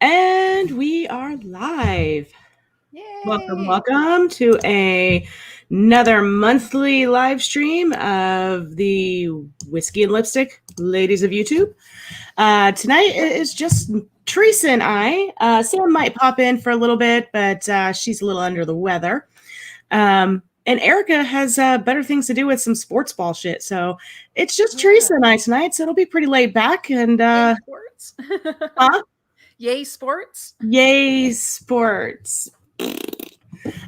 And we are live. Welcome, Yay! welcome to another monthly live stream of the Whiskey and Lipstick ladies of YouTube. Tonight is just Theresa and I. Sam might pop in for a little bit, but she's a little under the weather. And Erica has better things to do with some sports ball shit. So it's just Theresa and I tonight. So it'll be pretty laid back. And Yay sports! huh? Yay sports! Yay sports.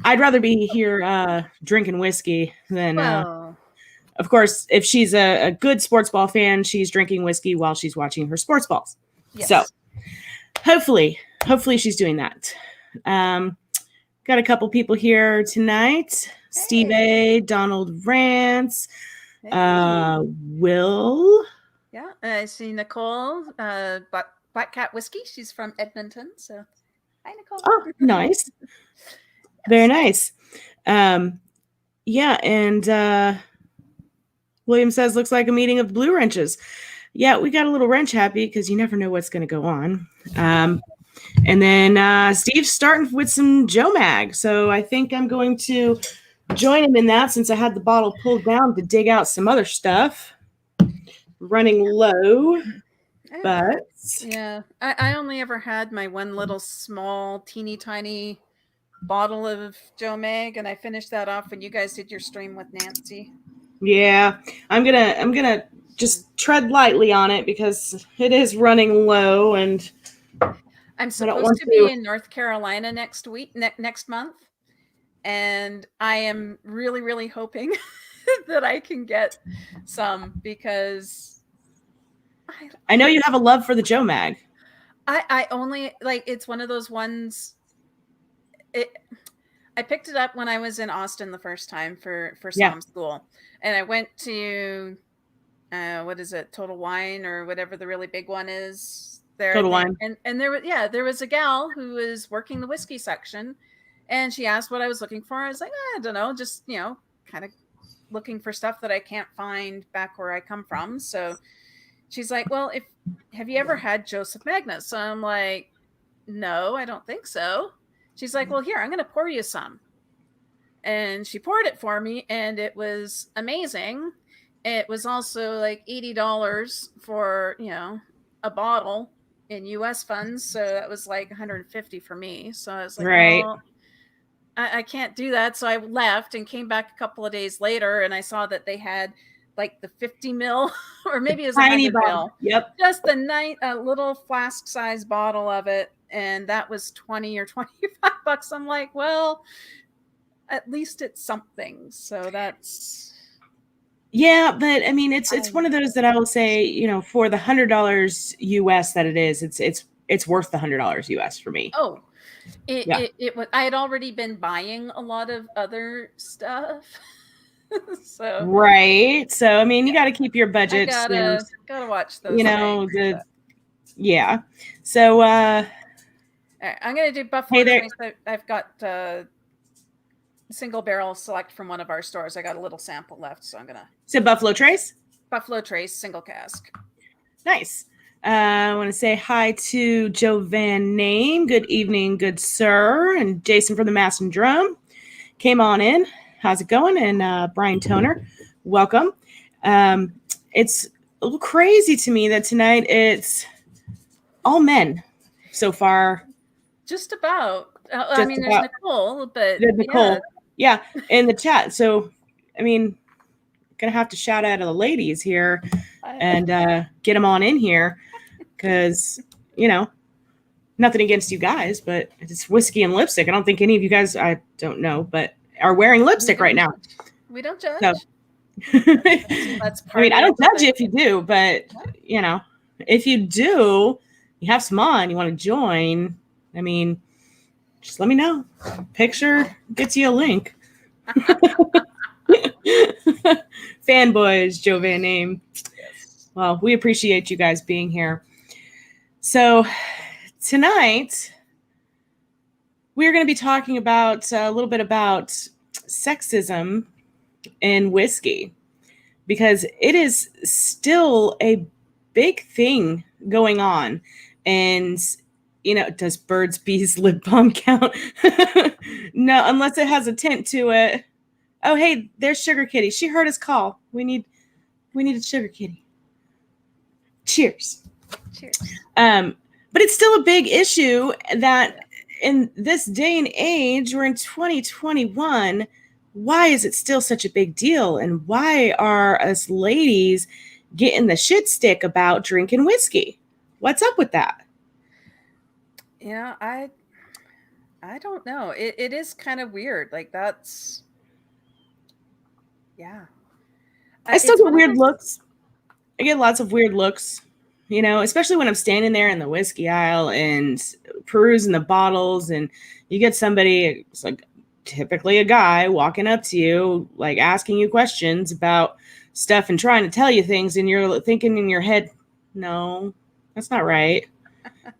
I'd rather be here drinking whiskey than Well, of course, if she's a good sports ball fan, she's drinking whiskey while she's watching her sports balls. So yes. hopefully she's doing that. Got a couple people here tonight. Steve A, Donald Rance, Hey. Will. Yeah, I see Nicole, Black Cat Whiskey. She's from Edmonton, so hi, Nicole. Oh, nice. Very nice. Yeah, and William says, looks like a meeting of blue wrenches. Yeah, we got a little wrench happy because you never know what's going to go on. And then Steve's starting with some Joe Mag. So I think I'm going to join him in that since I had the bottle pulled down to dig out some other stuff. Running low, but yeah, I only ever had my one little small, teeny tiny bottle of Joe Mag, and I finished that off when you guys did your stream with Nancy. yeah, I'm gonna just tread lightly on it because it is running low, and I'm supposed to be in North Carolina next month, and I am really, really hoping that I can get some because I know you have a love for the Joe Mag. I only like it's one of those ones. I picked it up when I was in Austin the first time for Psalm school, and I went to what is it, Total Wine or whatever the really big one is there. Total Wine. And there was a gal who was working the whiskey section, and she asked what I was looking for. I was like, I don't know, just kind of looking for stuff that I can't find back where I come from. So she's like, well, have you ever had Joseph Magnus? So I'm like, no, I don't think so. She's like, well, here, I'm going to pour you some. And she poured it for me, and it was amazing. It was also like $80 for, a bottle in US funds. So that was like $150 for me. So I was like, right. well, I can't do that. So I left and came back a couple of days later, and I saw that they had like the 50 mil or maybe it was tiny 100 mil. Yep. Just a little flask size bottle of it. And that was 20 or 25 bucks. I'm like, well, at least it's something. So that's. Yeah, but I mean, it's one of those that I will say, for the $100 US that it is, it's worth the $100 US for me. Oh, it was. I had already been buying a lot of other stuff. So right. So I mean, you got to keep your budget. Gotta watch those. Yeah. So I'm gonna do Buffalo Trace. I've got single barrel select from one of our stores. I got a little sample left, so I'm gonna. So Buffalo Trace. Buffalo Trace single cask. Nice. I want to say hi to Joe Van Name. Good evening, good sir. And Jason from the Mass and Drum came on in. How's it going? And Brian Toner, welcome. It's a little crazy to me that tonight it's all men so far. Just about. I mean, there's Nicole, but Nicole. Yeah, in the chat. So, I mean, gonna have to shout out to the ladies here and get them on in here because nothing against you guys, but it's whiskey and lipstick. I don't think any of you guys, I don't know, but are wearing lipstick right now. We don't judge. So. That's I mean, I don't judge you if you do, but if you do, you have some on, you want to join. I mean, just let me know. Picture gets you a link. Fanboys, Joe Van Name. Yes. Well, we appreciate you guys being here. So tonight, we're going to be talking about a little bit about sexism in whiskey because it is still a big thing going on. And does Bird's Bees lip balm count? No, unless it has a tint to it. Oh, hey, there's Sugar Kitty. She heard us call. We need a Sugar Kitty. Cheers. Cheers. But it's still a big issue that in this day and age, we're in 2021. Why is it still such a big deal? And why are us ladies getting the shit stick about drinking whiskey? What's up with that? I don't know. It is kind of weird. Like that's yeah. I still It's get one of weird those. looks. I get lots of weird looks, especially when I'm standing there in the whiskey aisle and perusing the bottles, and you get somebody, it's like typically a guy, walking up to you, like asking you questions about stuff and trying to tell you things, and you're thinking in your head, no, that's not right.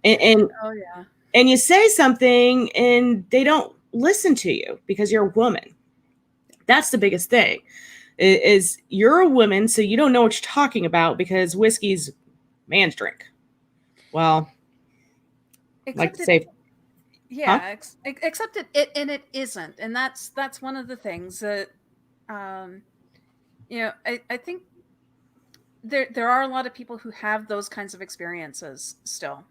And Oh yeah. and you say something and they don't listen to you because you're a woman. That's the biggest thing. Is you're a woman, so you don't know what you're talking about because whiskey's man's drink. Well, like Except to say, huh? yeah, except it and it isn't, and that's one of the things that um, I think there are a lot of people who have those kinds of experiences still,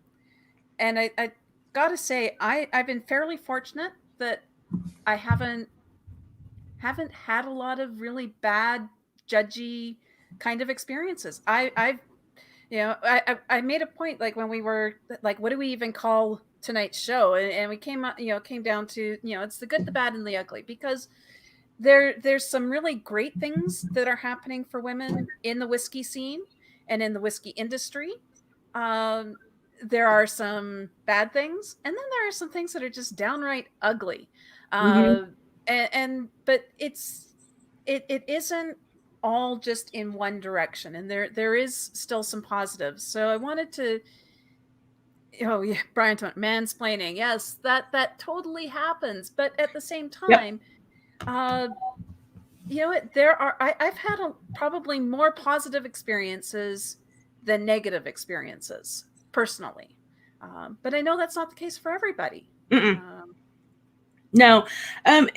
and I gotta say I've been fairly fortunate that I haven't had a lot of really bad judgy kind of experiences. I've I made a point, like when we were like, what do we even call tonight's show? And we came down to, it's the good, the bad, and the ugly, because there's some really great things that are happening for women in the whiskey scene and in the whiskey industry. Um, there are some bad things, and then there are some things that are just downright ugly. Mm-hmm. Uh, but it isn't all just in one direction, and there is still some positives. So I wanted to. Oh yeah, Brian, mansplaining. Yes, that totally happens. But at the same Yep. time, uh, I've had probably more positive experiences than negative experiences personally, but I know that's not the case for everybody. Mm-mm. Um, No. And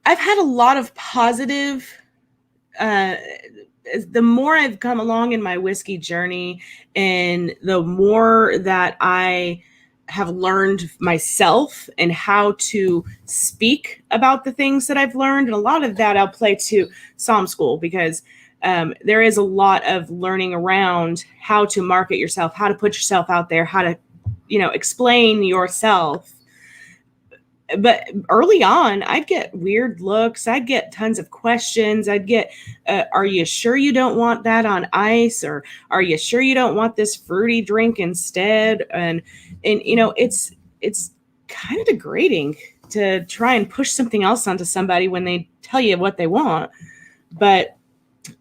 I've had a lot of positive. Uh, the more I've come along in my whiskey journey, and the more that I have learned myself and how to speak about the things that I've learned, and a lot of that I'll play to Psalm School, because there is a lot of learning around how to market yourself, how to put yourself out there, how to, explain yourself. But early on, I'd get weird looks. I'd get tons of questions. I'd get, are you sure you don't want that on ice? Or are you sure you don't want this fruity drink instead? And it's kind of degrading to try and push something else onto somebody when they tell you what they want. But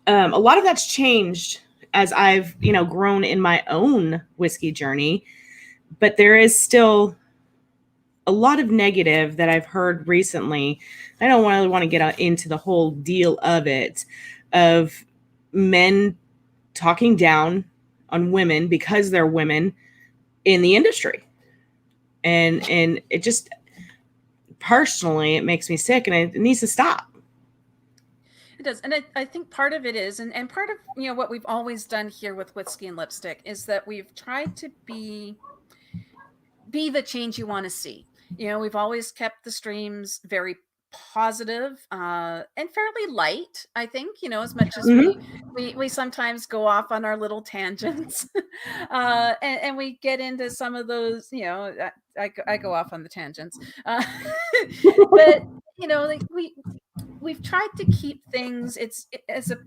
a lot of that's changed as I've, grown in my own whiskey journey. But there is still a lot of negative that I've heard recently. I don't really want to get into the whole deal of it, of men talking down on women because they're women in the industry. And it just, personally, it makes me sick, and it needs to stop. it does, and I think part of it is, and part of what we've always done here with Whiskey and Lipstick is that we've tried to be the change you want to see. We've always kept the streams very positive and fairly light. I think, as much as we Mm-hmm. we sometimes go off on our little tangents, and we get into some of those. I go off on the tangents, but like we've tried to keep things. It's as a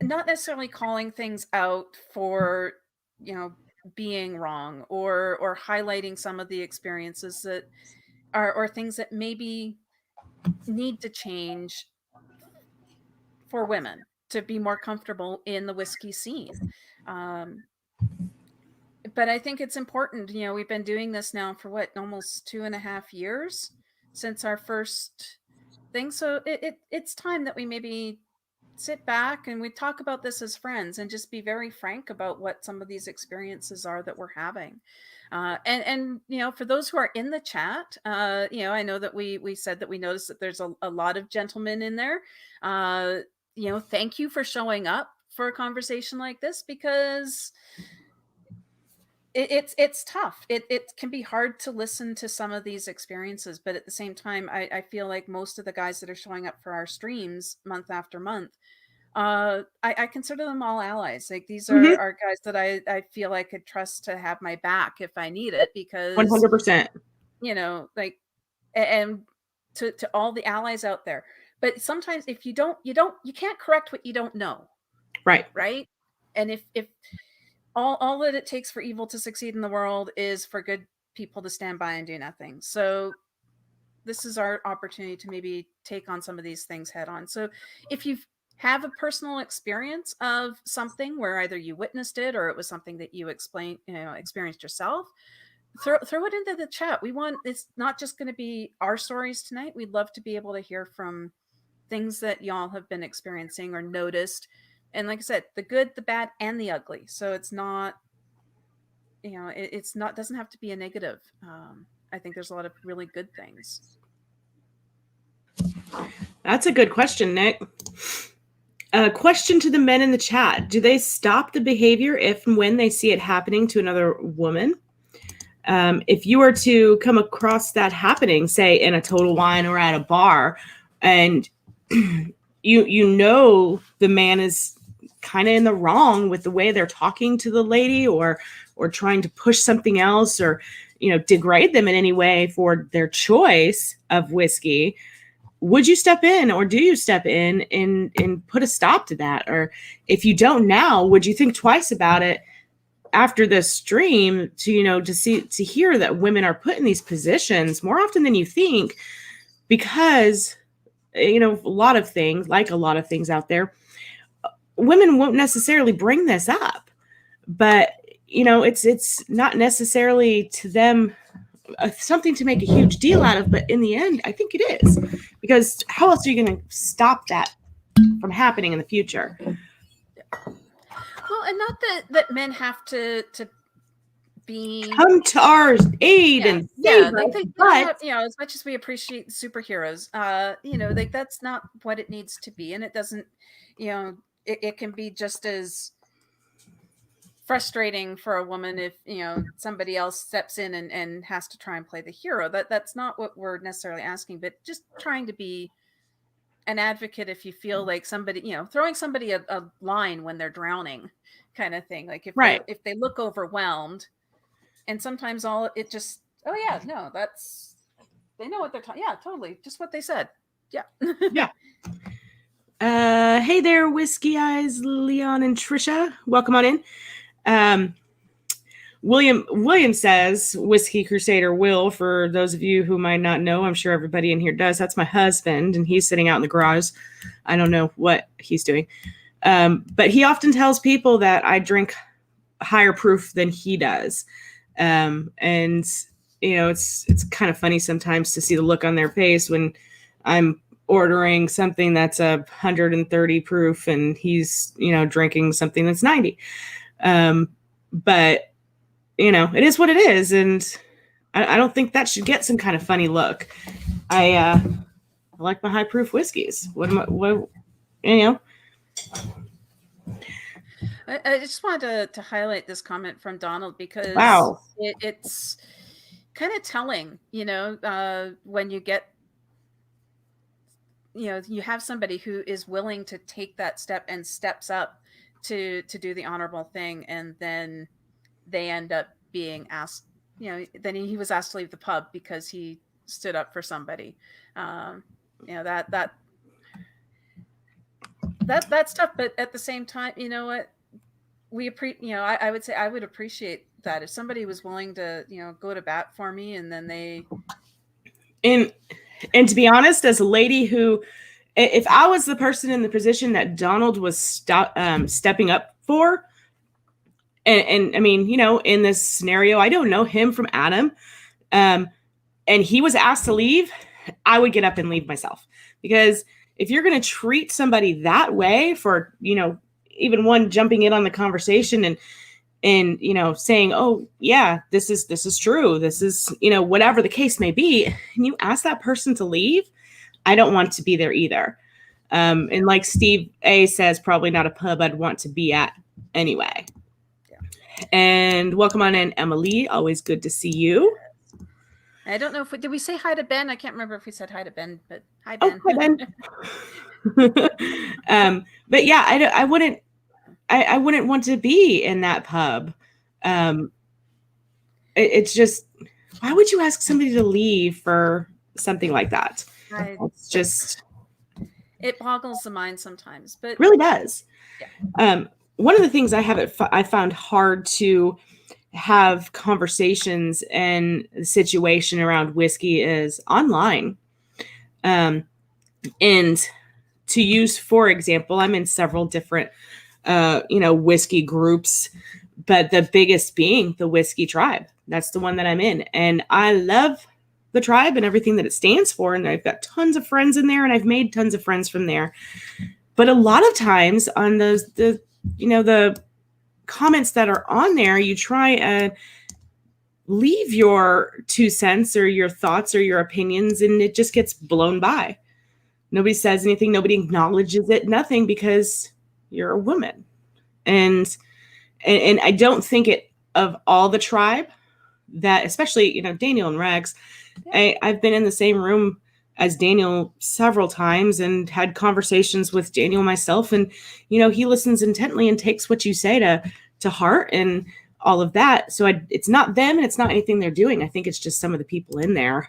not necessarily calling things out for you know being wrong, or highlighting some of the experiences that are, or things that maybe need to change for women to be more comfortable in the whiskey scene. um, but I think it's important. We've been doing this now for what, almost 2.5 years since our first thing, so it's time that we maybe sit back and we talk about this as friends and just be very frank about what some of these experiences are that we're having. And for those who are in the chat, I know that we said that we noticed that there's a lot of gentlemen in there. Thank you for showing up for a conversation like this, because it's tough. It can be hard to listen to some of these experiences, but at the same time, I feel like most of the guys that are showing up for our streams month after month, I consider them all allies. Like, these are guys that I feel I could trust to have my back if I need it, because 100%. like, and to all the allies out there. But sometimes if you can't correct what you don't know. Right. And if all that it takes for evil to succeed in the world is for good people to stand by and do nothing. So this is our opportunity to maybe take on some of these things head on. So if you have a personal experience of something where either you witnessed it or it was something that you experienced yourself, throw it into the chat. It's not just going to be our stories tonight. We'd love to be able to hear from things that y'all have been experiencing or noticed. And like I said, the good, the bad, and the ugly. So it's not, doesn't have to be a negative. I think there's a lot of really good things. That's a good question, Nick. Question to the men in the chat. Do they stop the behavior if and when they see it happening to another woman? If you were to come across that happening, say in a Total Wine or at a bar, and the man is kind of in the wrong with the way they're talking to the lady, or trying to push something else, or degrade them in any way for their choice of whiskey, would you step in, or do you step in and put a stop to that? Or if you don't now, would you think twice about it after the stream to hear that women are put in these positions more often than you think? Because a lot of things out there, women won't necessarily bring this up, but it's not necessarily to them something to make a huge deal out of. But in the end, I think it is, because how else are you going to stop that from happening in the future? Well, and not that men have to come to our aid and save us, but as much as we appreciate superheroes, like, that's not what it needs to be. And it doesn't, it can be just as frustrating for a woman if somebody else steps in and has to try and play the hero. That's not what we're necessarily asking, but just trying to be an advocate if you feel like somebody, throwing somebody a line when they're drowning, kind of thing. Like, if they look overwhelmed, and sometimes they know what they're talking. Yeah, totally, just what they said. Yeah. Yeah. Hey there, Whiskey Eyes, Leon and Trisha. Welcome on in. William says, Whiskey Crusader Will, for those of you who might not know, I'm sure everybody in here does. That's my husband, and he's sitting out in the garage. I don't know what he's doing. But he often tells people that I drink higher proof than he does. And it's kind of funny sometimes to see the look on their face when I'm ordering something that's 130 proof and he's, drinking something that's 90. But it is what it is. And I don't think that should get some kind of funny look. I like my high proof whiskeys. I just wanted to highlight this comment from Donald, because it's kind of telling, when you get, you have somebody who is willing to take that step and steps up to do the honorable thing, and then they end up being asked, then he was asked to leave the pub because he stood up for somebody. That's tough, but at the same time, what we appreciate, I would say I would appreciate that if somebody was willing to, go to bat for me, and then they. And to be honest, as a lady who, if I was the person in the position that Donald was stepping up for, and I mean, in this scenario, I don't know him from Adam, and he was asked to leave, I would get up and leave myself, because if you're going to treat somebody that way for, even one jumping in on the conversation and saying, oh yeah, this is true, this is, whatever the case may be, and you ask that person to leave, I don't want to be there either. And like Steve A says, probably not a pub I'd want to be at anyway. Yeah. And welcome on in, Emily. Always good to see you. I don't know if did we say hi to Ben? I can't remember if we said hi to Ben, but hi Ben. Oh, hi Ben. But yeah, I wouldn't want to be in that pub. It's just, why would you ask somebody to leave for something like that? It's just, it boggles the mind sometimes, but it really does. Yeah. One of the things I found hard to have conversations and situation around whiskey is online. And to use, for example, I'm in several different, whiskey groups, but the biggest being the Whiskey Tribe. That's the one that I'm in. And I love the tribe and everything that it stands for. And I've got tons of friends in there, and I've made tons of friends from there. But a lot of times on the comments that are on there, you try and leave your 2 cents or your thoughts or your opinions, and it just gets blown by. Nobody says anything. Nobody acknowledges it. Nothing, because you're a woman. And I don't think it of all the tribe that, especially, Daniel and Rex, yeah. I've been in the same room as Daniel several times and had conversations with Daniel myself. And, he listens intently and takes what you say to heart and all of that. So it's not them and it's not anything they're doing. I think it's just some of the people in there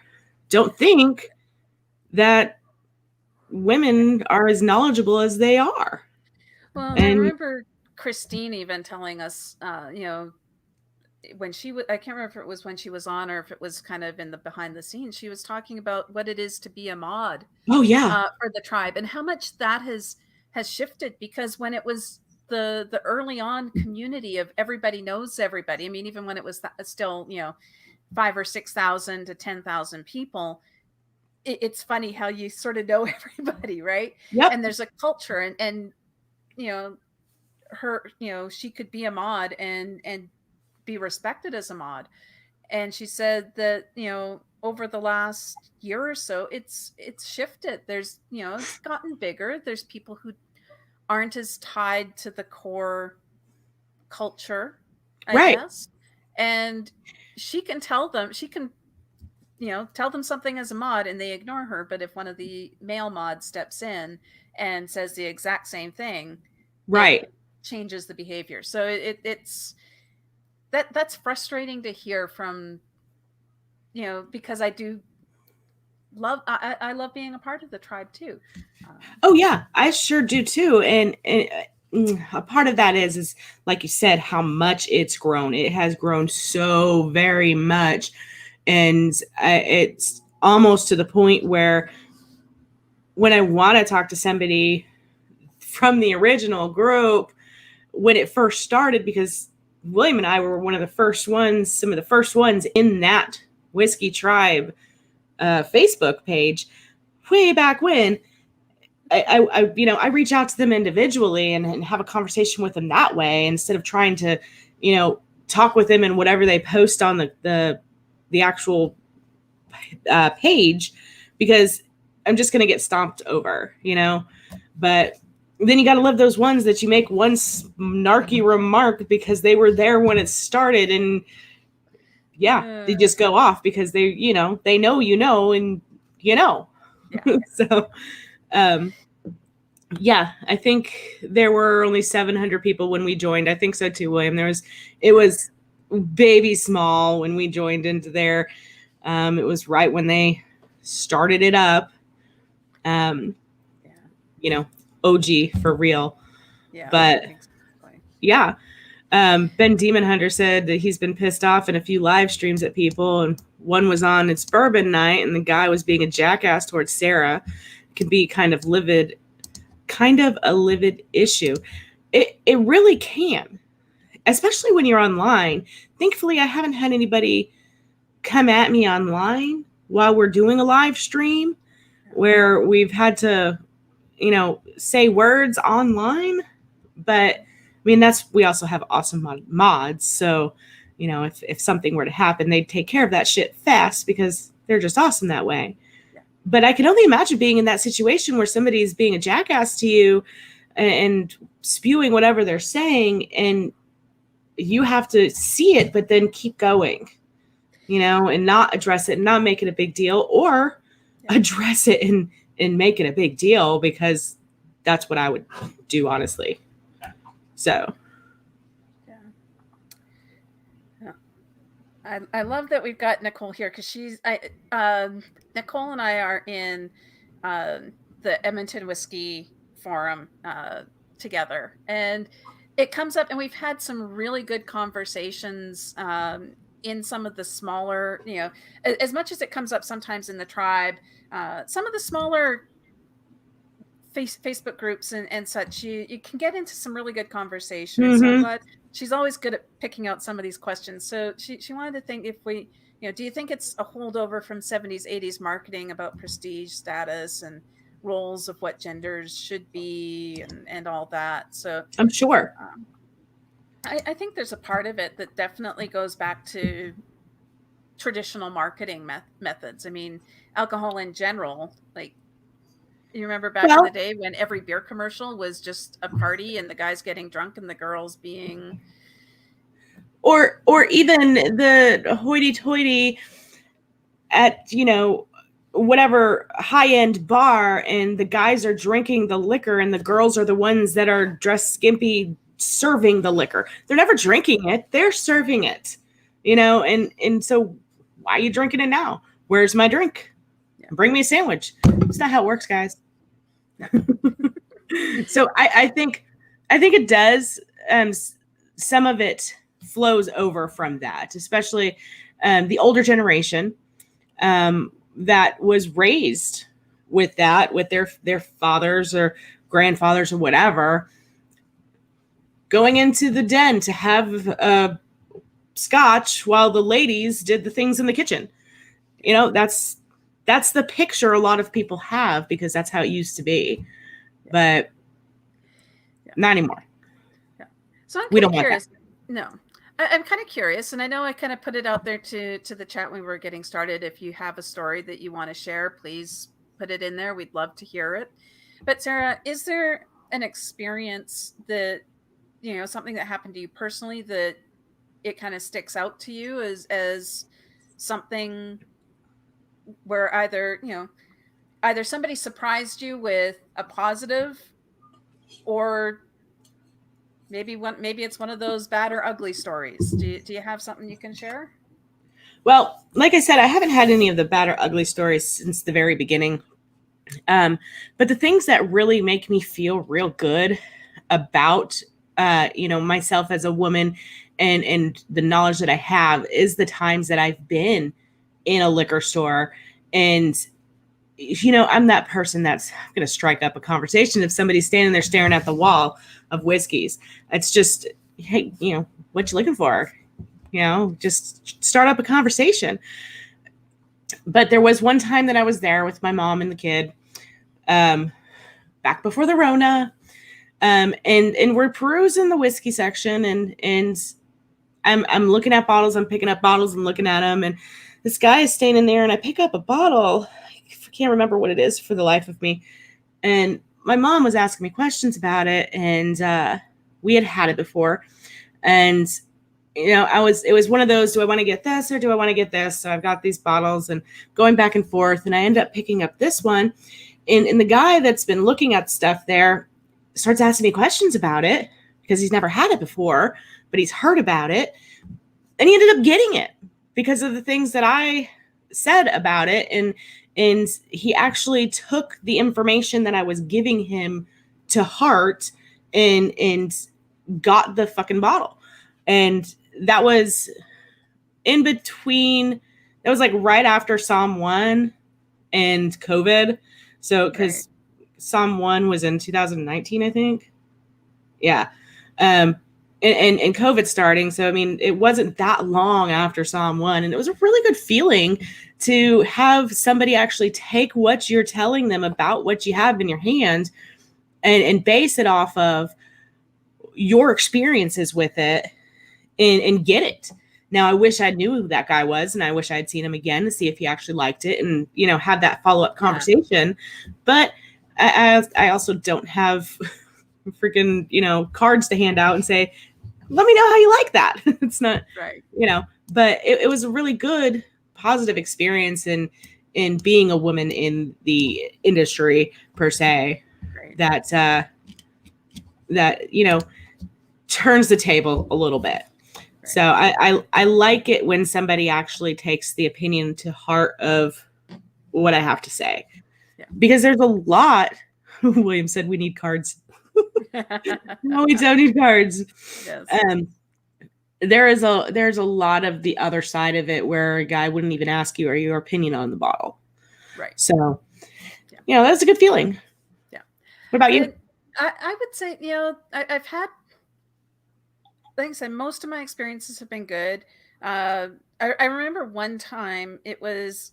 don't think that women are as knowledgeable as they are. Well, I remember Christine even telling us, when she was, I can't remember if it was when she was on or if it was kind of in the behind the scenes, she was talking about what it is to be a mod. Oh yeah. For the tribe, and how much that has shifted, because when it was the early on community of everybody knows everybody. I mean, even when it was still, 5,000 or 6,000 to 10,000 people, it's funny how you sort of know everybody, right? Yep. And there's a culture, and her, she could be a mod and be respected as a mod. And she said that, over the last year or so, it's shifted. There's, it's gotten bigger. There's people who aren't as tied to the core culture, I guess. And she can tell them, tell them something as a mod and they ignore her. But if one of the male mods steps in and says the exact same thing, right, it changes the behavior. So it's that's frustrating to hear from, because I do love, I love being a part of the tribe too. Oh yeah, I sure do too. And a part of that is like you said, how much it's grown. It has grown so very much. And it's almost to the point where when I want to talk to somebody from the original group, when it first started, because William and I were some of the first ones in that Whiskey Tribe Facebook page way back when, I reach out to them individually and have a conversation with them that way, instead of trying to, talk with them and whatever they post on the actual page, because I'm just going to get stomped over, but then you got to love those ones that you make one snarky remark because they were there when it started, and they just go off because they know, and Yeah. So, I think there were only 700 people when we joined. I think so too, William. It was baby small when we joined into there. It was right when they started it up. OG for real. Yeah. But Ben Demon Hunter said that he's been pissed off in a few live streams at people, and one was on It's Bourbon Night, and the guy was being a jackass towards Sarra. It can be kind of a livid issue. It really can, especially when you're online. Thankfully, I haven't had anybody come at me online while we're doing a live stream where we've had to say words online, but I mean, we also have awesome mods. So, if something were to happen, they'd take care of that shit fast because they're just awesome that way. Yeah. But I can only imagine being in that situation where somebody's being a jackass to you and spewing whatever they're saying, and you have to see it, but then keep going, and not address it and not make it a big deal, or address it and make it a big deal, because that's what I would do, honestly. So. I love that we've got Nicole here, because Nicole and I are in the Edmonton Whiskey Forum together, and it comes up, and we've had some really good conversations in some of the smaller, as much as it comes up sometimes in the tribe, some of the smaller Facebook groups and such, you can get into some really good conversations. Mm-hmm. So I'm glad she's always good at picking out some of these questions. So she wanted to think, if we, do you think it's a holdover from 70s, 80s marketing about prestige, status, and roles of what genders should be, and all that? So I'm sure. I think there's a part of it that definitely goes back to traditional marketing methods. I mean, alcohol in general, like, you remember back in the day when every beer commercial was just a party and the guys getting drunk and the girls being, or even the hoity-toity at whatever high-end bar, and the guys are drinking the liquor and the girls are the ones that are dressed skimpy serving the liquor. They're never drinking it, they're serving it, and so why are you drinking it now? Where's my drink? Bring me a sandwich. It's not how it works, guys. So I think it does. Some of it flows over from that, especially the older generation that was raised with that, with their fathers or grandfathers or whatever, going into the den to have scotch while the ladies did the things in the kitchen. That's the picture a lot of people have, because that's how it used to be, but not anymore. So I'm kind of curious. No, I'm kind of curious, and I know I kind of put it out there to the chat when we were getting started. If you have a story that you want to share, please put it in there. We'd love to hear it. But Sarra, is there an experience that, something that happened to you personally that it kind of sticks out to you as something where either somebody surprised you with a positive, or maybe it's one of those bad or ugly stories? Do you have something you can share? Well, like I said, I haven't had any of the bad or ugly stories since the very beginning. But the things that really make me feel real good about, myself as a woman and the knowledge that I have is the times that I've been in a liquor store. And, I'm that person that's going to strike up a conversation if somebody's standing there staring at the wall of whiskeys. It's just, hey, what you looking for? Just start up a conversation. But there was one time that I was there with my mom and the kid, back before the Rona, and we're perusing the whiskey section, and I'm looking at bottles. I'm picking up bottles and looking at them, and this guy is standing there, and I pick up a bottle. I can't remember what it is for the life of me. And my mom was asking me questions about it, and we had it before, and it was one of those, do I want to get this or do I want to get this? So I've got these bottles and going back and forth, and I end up picking up this one. And the guy that's been looking at stuff there starts asking me questions about it, because he's never had it before, but he's heard about it. And he ended up getting it because of the things that I said about it. And he actually took the information that I was giving him to heart and got the fucking bottle. And that was in between, that was like right after Psalm 1 and COVID. So, because Psalm 1 was in 2019, I think. Yeah. and COVID starting. So, I mean, it wasn't that long after Psalm 1. And it was a really good feeling to have somebody actually take what you're telling them about what you have in your hand and base it off of your experiences with it and get it. Now, I wish I knew who that guy was, and I wish I had seen him again to see if he actually liked it and, you know, have that follow-up conversation. But I also don't have freaking, you know, cards to hand out and say, let me know how you like that. It's not, Right. you know, but it was a really good, positive experience in being a woman in the industry per se, Right. that, you know, turns the table a little bit. So I like it when somebody actually takes the opinion to heart of what I have to say, because there's a lot. William said we need cards. No, we don't need cards. Yes. There's a lot of the other side of it where a guy wouldn't even ask you or your opinion on the bottle. Right. So, you know, that's a good feeling. Yeah. What about you? I would say, you know, I've had, like I said, most of my experiences have been good. I remember one time it was,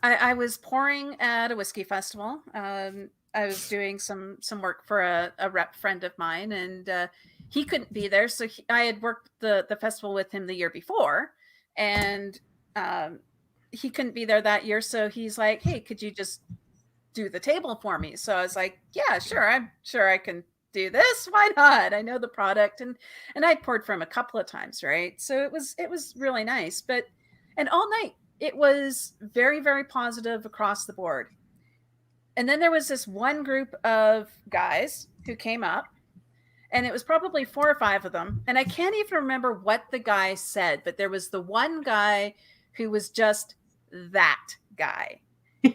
I was pouring at a whiskey festival. I was doing some work for a rep friend of mine, and he couldn't be there. So I had worked the festival with him the year before, and he couldn't be there that year. So he's like, hey, could you just do the table for me? So I was like, yeah, sure. I'm sure I can do this. Why not? I know the product, and I poured for him a couple of times, right? So it was really nice. And all night it was very, very positive across the board. And then there was this one group of guys who came up, and it was probably 4 or 5 of them. And I can't even remember what the guy said, but there was the one guy who was just that guy.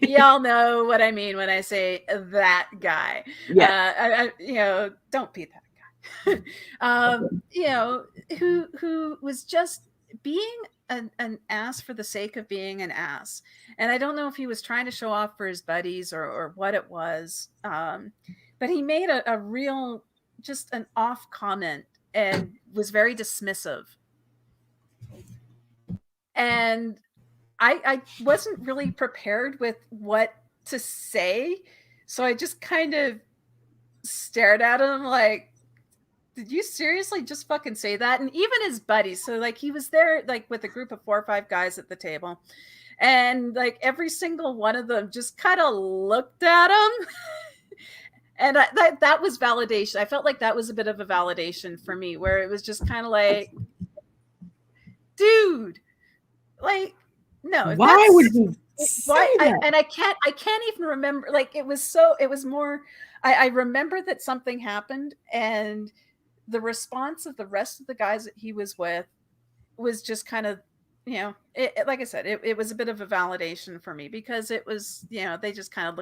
Y'all know what I mean when I say that guy. Yeah. You know, don't be that guy. You know, who was just being an ass for the sake of being an ass. And I don't know if he was trying to show off for his buddies or what it was. But he made a real, just an off comment and was very dismissive. And I wasn't really prepared with what to say. So I just kind of stared at him like, did you seriously just fucking say that? And even his buddies. So like he was there like with a group of 4 or 5 guys at the table. And like every single one of them just kind of looked at him. And that was validation. I felt like that was a bit of a validation for me, where it was just kind of like, dude, like, no. Why would you say that? And I can't even remember. Like it was more, I remember that something happened, and the response of the rest of the guys that he was with was just kind of, you know, like I said, it was a bit of a validation for me, because it was, you know, they just kind of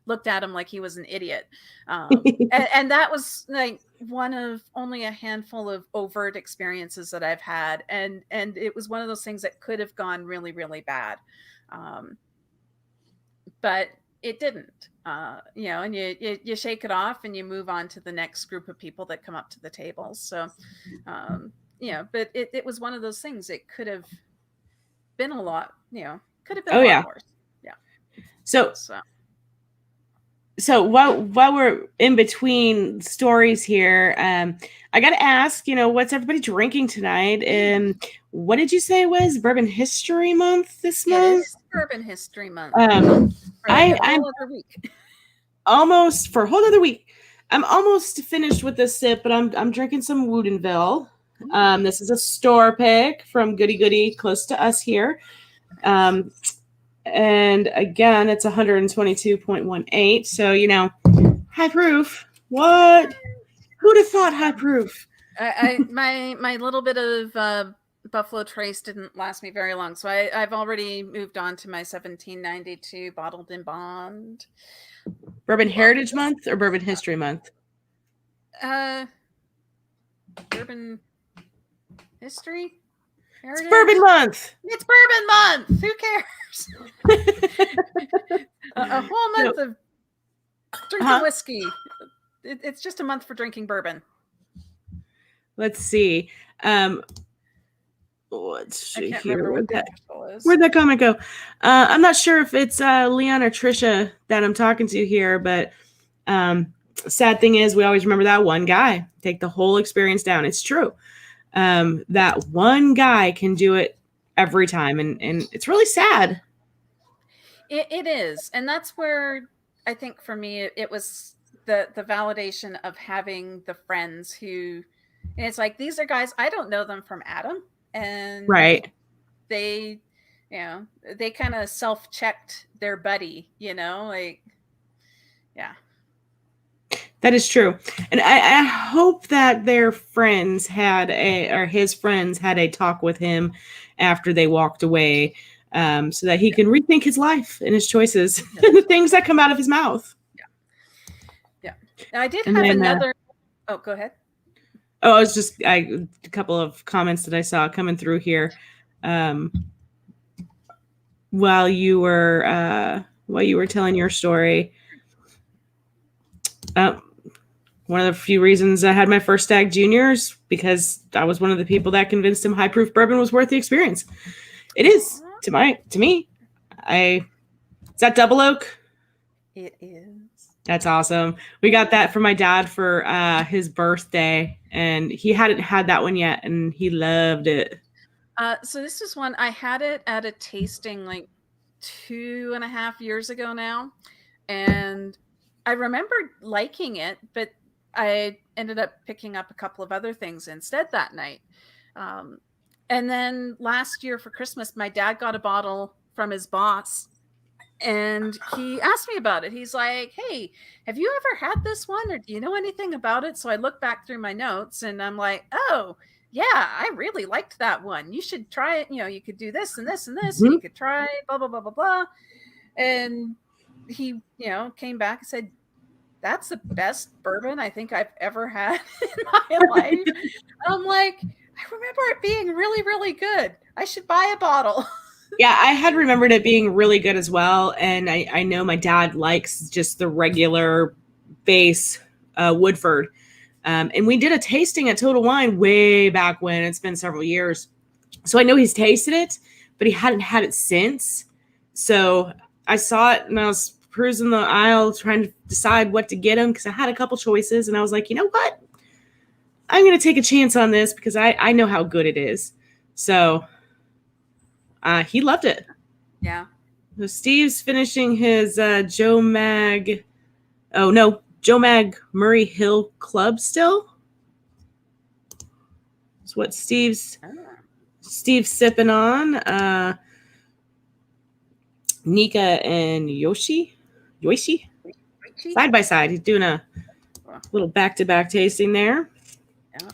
looked at him like he was an idiot. And that was like one of only a handful of overt experiences that I've had. And it was one of those things that could have gone really, really bad. But it didn't, you know, and you shake it off and you move on to the next group of people that come up to the table. So, you know, but it was one of those things. It could have been a lot, you know, could have been a lot worse. Yeah. So while we're in between stories here, I got to ask, you know, what's everybody drinking tonight? And what did you say it was Bourbon History Month this month? It's Bourbon History Month. I'm almost for a whole other week. I'm almost finished with this sip, but I'm drinking some Woodinville. This is a store pick from Goody Goody, close to us here. And again, it's 122.18. So, you know, high proof. What? Who'd have thought high proof? My little bit of Buffalo Trace didn't last me very long. So I've already moved on to my 1792 Bottled in Bond. Bourbon Heritage Month or Bourbon History Month? Bourbon History? Heritage? It's Bourbon Month. It's Bourbon Month. Who cares? A whole month of drinking whiskey. It's just a month for drinking bourbon. let's see. Let's I see can't here. remember what the official is. Where'd that comment go? I'm not sure if it's Leon or Trisha that I'm talking to here, but sad thing is we always remember that one guy. Take the whole experience down. It's true. That one guy can do it every time, and it's really sad. It is, and that's where I think for me it was the validation of having the friends who, and it's like these are guys I don't know them from Adam, and Right. they, they kind of self-checked their buddy, like, yeah. That is true. And I hope that their friends or his friends had a talk with him after they walked away, so that he can rethink his life and his choices and the things that come out of his mouth. Yeah. Now I did have another. Oh, go ahead. Oh, it's just a couple of comments that I saw coming through here while you were telling your story. One of the few reasons I had my first Stag Juniors because I was one of the people that convinced him high proof bourbon was worth the experience. It is to me. Is that Double Oak? It is. That's awesome. We got that for my dad for his birthday, and he hadn't had that one yet, and he loved it. So this is one I had it at a tasting like 2.5 years ago now, and I remember liking it, but I ended up picking up a couple of other things instead that night. And then last year for Christmas, my dad got a bottle from his boss, and he asked me about it. He's like, "Hey, have you ever had this one, or do you know anything about it?" So I look back through my notes, and I'm like, "Oh, yeah, I really liked that one. You should try it. You could do this and this and this, and you could try blah, blah, blah, blah, blah." And he, came back and said, "That's the best bourbon I think I've ever had in my life." I'm like, I remember it being really, really good. I should buy a bottle. Yeah, I had remembered it being really good as well. And I know my dad likes just the regular base Woodford. And we did a tasting at Total Wine way back when. It's been several years. So I know he's tasted it, but he hadn't had it since. So I saw it and I was cruising the aisle trying to decide what to get him because I had a couple choices. And I was like, you know what? I'm going to take a chance on this because I know how good it is. So he loved it. Yeah. So Steve's finishing his Joe Mag Murray Hill Club still. That's what Steve's sipping on. Nika and Yoshi side by side. He's doing a little back-to-back tasting there. Yeah.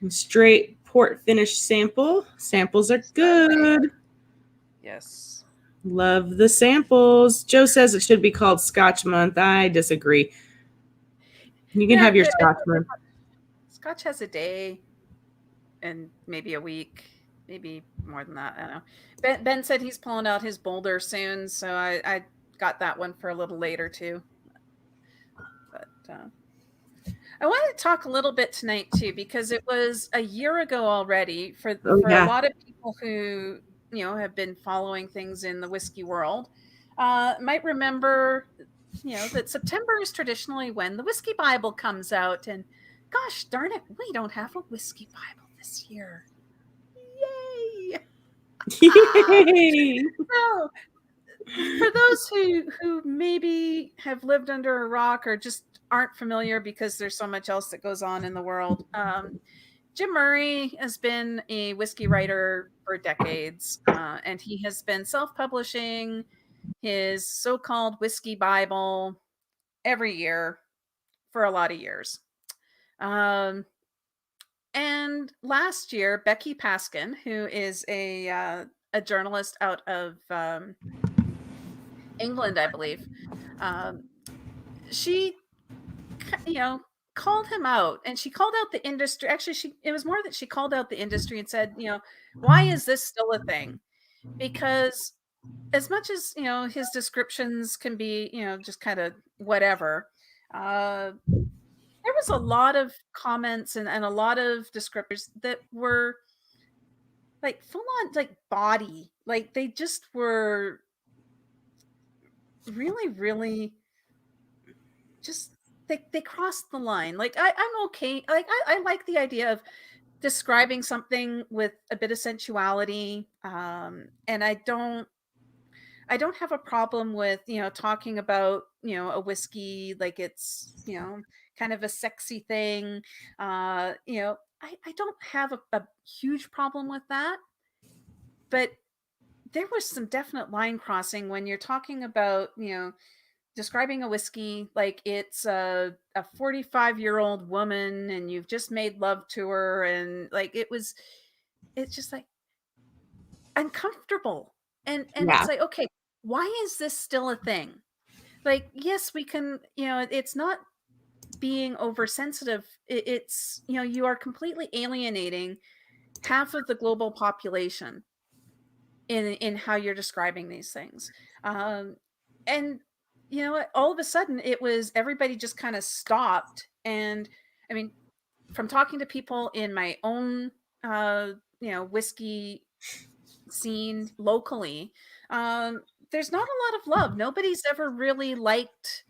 Straight port finish sample. Samples are good. Yes. Love the samples. Joe says it should be called Scotch Month. I disagree. You can have your Scotch Month. Scotch has a day and maybe a week, maybe more than that. I don't know. Ben said he's pulling out his Boulder soon, so I got that one for a little later too. But I want to talk a little bit tonight too, because it was a year ago already for a lot of people who have been following things in the whiskey world. Might remember, that September is traditionally when the Whiskey Bible comes out, and gosh darn it, we don't have a Whiskey Bible this year. Yay! Yay! So, for those who maybe have lived under a rock or just aren't familiar because there's so much else that goes on in the world, Jim Murray has been a whiskey writer for decades, and he has been self-publishing his so-called Whiskey Bible every year for a lot of years. And last year, Becky Paskin, who is a journalist out of England, I believe, she, called him out, and she called out the industry. Actually, it was more that she called out the industry and said, why is this still a thing? Because as much as his descriptions can be just kind of whatever, there there was a lot of comments and a lot of descriptors that were like full on like body. Like they just were really, really just they crossed the line. Like I'm okay. Like I like the idea of describing something with a bit of sensuality. And I don't have a problem with, talking about, a whiskey like it's, kind of a sexy thing. I don't have a huge problem with that. But there was some definite line crossing when you're talking about, describing a whiskey like it's a 45-year-old woman and you've just made love to her. And like it's just like uncomfortable. And Yeah. it's like, okay, why is this still a thing? Like, yes, we can, it's not being oversensitive. It's, you are completely alienating half of the global population in how you're describing these things. And you know what? All of a sudden, it was everybody just kind of stopped. And I mean, from talking to people in my own, whiskey scene locally, there's not a lot of love. Nobody's ever really liked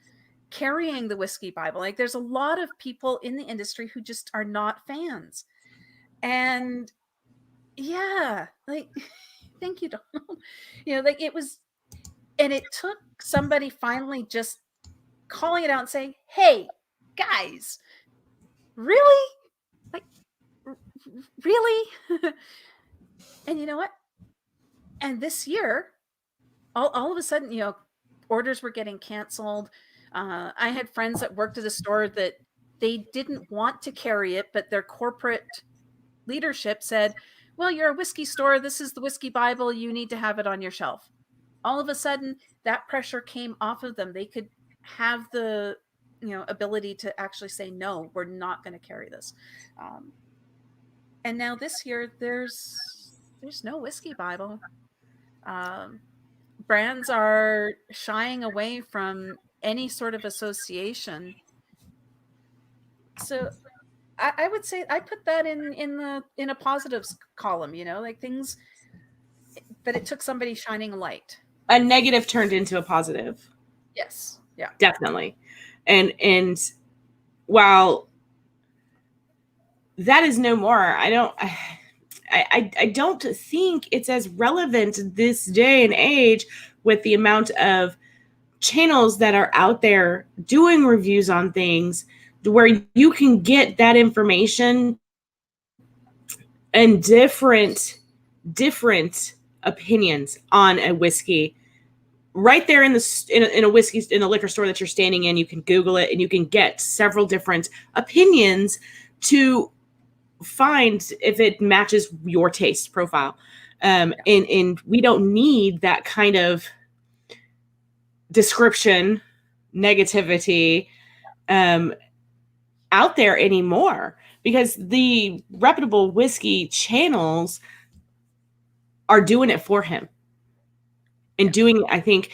carrying the whiskey Bible. Like, there's a lot of people in the industry who just are not fans. And yeah, like, thank you, Donald. Like it was, and it took somebody finally just calling it out and saying, "Hey, guys, really? Like, really?" And you know what? And this year, all of a sudden, orders were getting canceled. I had friends that worked at a store that they didn't want to carry it, but their corporate leadership said, "Well, you're a whiskey store. This is the whiskey Bible. You need to have it on your shelf." All of a sudden, that pressure came off of them. They could have the ability to actually say, "No, we're not going to carry this." And now this year, there's no whiskey Bible. Um, Brands are shying away from any sort of association. So I would say I put that in a positives column, like things, but it took somebody shining a light. A negative turned into a positive. Yes. Yeah. Definitely. And while that is no more, I don't think it's as relevant this day and age with the amount of channels that are out there doing reviews on things where you can get that information and different opinions on a whiskey right there in a whiskey in a liquor store that you're standing in. You can Google it and you can get several different opinions to find if it matches your taste profile. And we don't need that kind of description negativity out there anymore, because the reputable whiskey channels are doing it for him and doing, I think,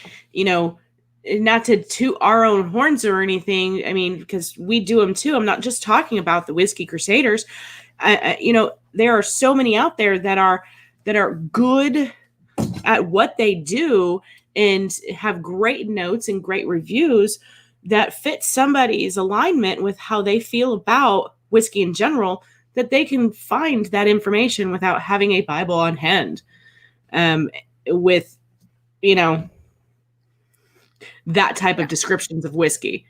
not to toot our own horns or anything. I mean, because we do them too. I'm not just talking about the Whiskey Crusaders. There are so many out there that are good at what they do and have great notes and great reviews that fit somebody's alignment with how they feel about whiskey in general, that they can find that information without having a Bible on hand. With, that type of descriptions of whiskey.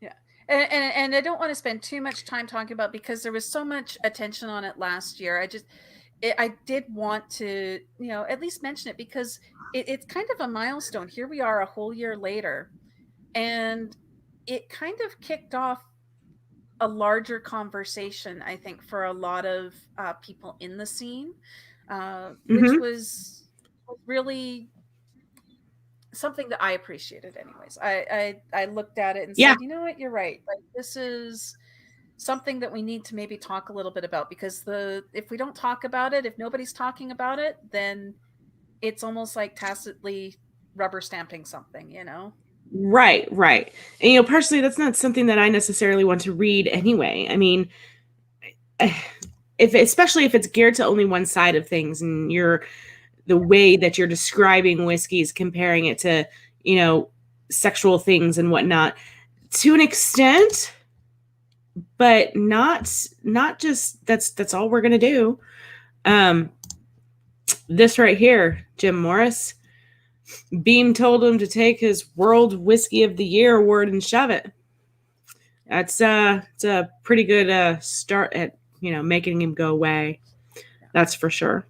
Yeah. And I don't want to spend too much time talking about, because there was so much attention on it last year. I did want to, at least mention it, because it's kind of a milestone. Here we are a whole year later, and it kind of kicked off a larger conversation, I think, for a lot of people in the scene, which was really something that I appreciated. Anyways, I looked at it and said, you know what, you're right. Like, this is something that we need to maybe talk a little bit about, because if we don't talk about it, if nobody's talking about it, then it's almost like tacitly rubber stamping something, Right, right. And, personally, that's not something that I necessarily want to read anyway. I mean, especially if it's geared to only one side of things, and the way that you're describing whiskeys, comparing it to, sexual things and whatnot, to an extent, but not just that's all we're gonna do. This right here, Jim Morris. Beam told him to take his World Whiskey of the Year award and shove it. It's a pretty good start at making him go away. That's for sure.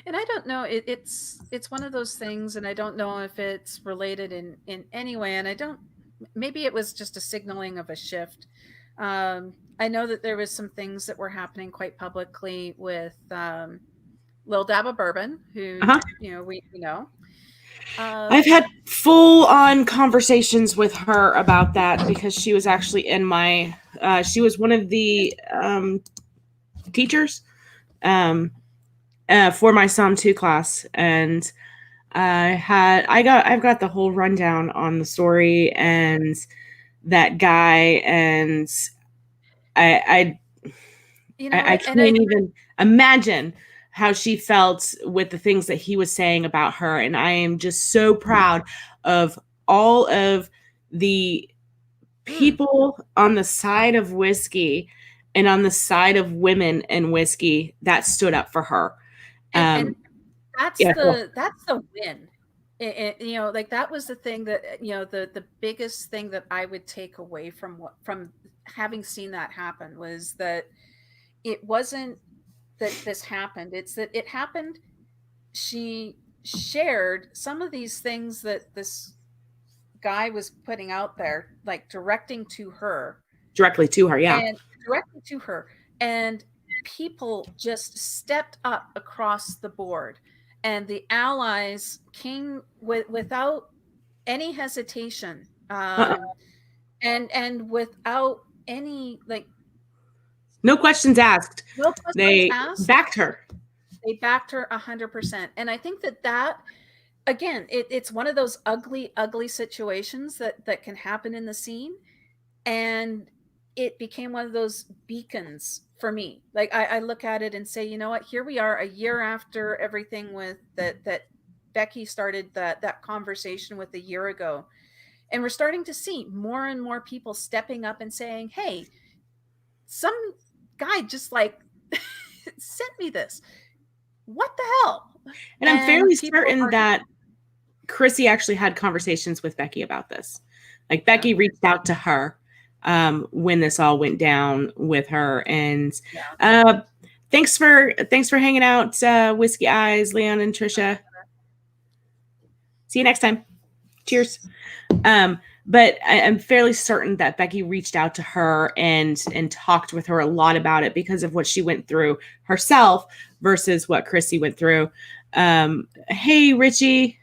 And I don't know, it's one of those things, and I don't know if it's related in any way, and I don't, maybe it was just a signaling of a shift. I know that there was some things that were happening quite publicly with Lil Dab of Bourbon, who we know. I've had full on conversations with her about that, because she was actually in my she was one of the teachers for my Psalm 2 class, and I've got the whole rundown on the story and that guy, and I can't even imagine how she felt with the things that he was saying about her. And I am just so proud of all of the people on the side of whiskey and on the side of women in whiskey that stood up for her. And that's the win. Like that was the thing that, the biggest thing that I would take away from having seen that happen was that it wasn't that this happened. It's that it happened. She shared some of these things that this guy was putting out there, like directly to her. Yeah. And directly to her. And people just stepped up across the board. And the allies came without any hesitation. And without any, like, no questions asked. No questions they asked. backed her. They backed her 100%. And I think that again, it's one of those ugly situations that can happen in the scene. And it became one of those beacons for me. Like I look at it and say, you know what, here we are a year after everything with that Becky started that conversation with a year ago. And we're starting to see more and more people stepping up and saying, hey, some guy just like sent me this. What the hell? And I'm fairly certain that Chrissy actually had conversations with Becky about this. Like Becky reached out to her when this all went down with her. And thanks for hanging out, Whiskey Eyes, Leon and Trisha. See you next time. Cheers. But I'm fairly certain that Becky reached out to her and talked with her a lot about it because of what she went through herself versus what Chrissy went through. Hey, Richie.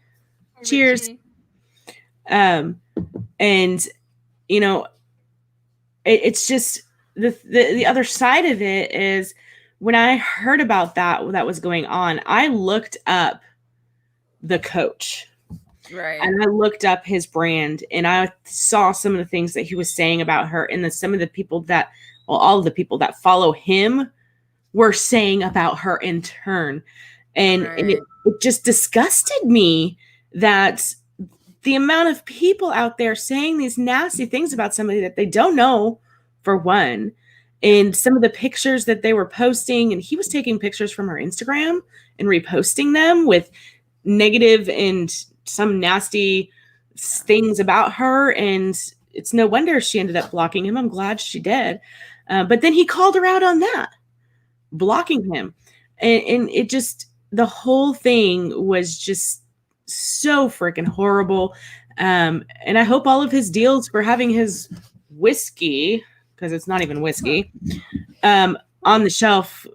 Cheers. Richie. And it's just the other side of it is, when I heard about that was going on, I looked up the coach. Right. And I looked up his brand, and I saw some of the things that he was saying about her, and some of the people all of the people that follow him were saying about her in turn. And it just disgusted me that the amount of people out there saying these nasty things about somebody that they don't know, for one, and some of the pictures that they were posting, and he was taking pictures from her Instagram and reposting them with negative and some nasty things about her. And it's no wonder she ended up blocking him. I'm glad she did. But then he called her out on that, blocking him. And it just, the whole thing was just so freaking horrible. And I hope all of his deals for having his whiskey, because it's not even whiskey, on the shelf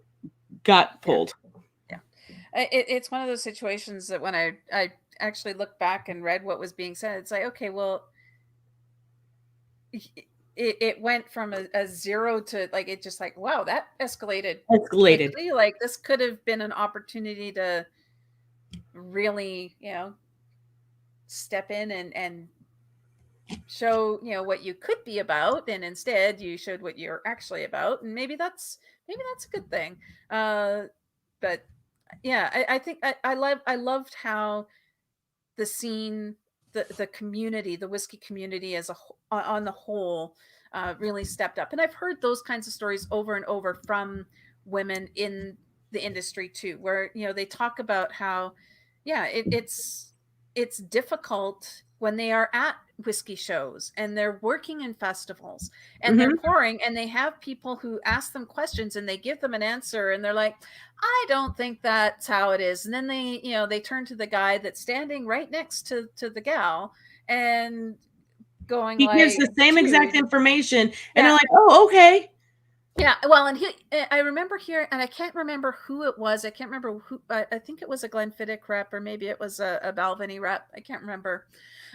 got pulled. Yeah. It's one of those situations that when I actually looked back and read what was being said, it's like, okay, well, it went from a zero to, like, it just like, wow, that escalated quickly. Like, this could have been an opportunity to really, step in and show, you know, what you could be about, and instead you showed what you're actually about, and maybe that's a good thing. But yeah, I think I loved how the scene, the community, the whiskey community as a on the whole, really stepped up. And I've heard those kinds of stories over and over from women in the industry too, where, you know, they talk about how, yeah, it's difficult when they are at whiskey shows and they're working in festivals and they're Mm-hmm. pouring, and they have people who ask them questions and they give them an answer and they're like, I don't think that's how it is. And then they, you know, they turn to the guy that's standing right next to the gal and going He gives like, the same exact dude, information, and they're yeah, like, "Oh, okay." yeah. Well, and I remember here, and I can't remember who it was. I can't remember who. I think it was a Glenfiddich rep, or maybe it was a Balvenie rep. I can't remember.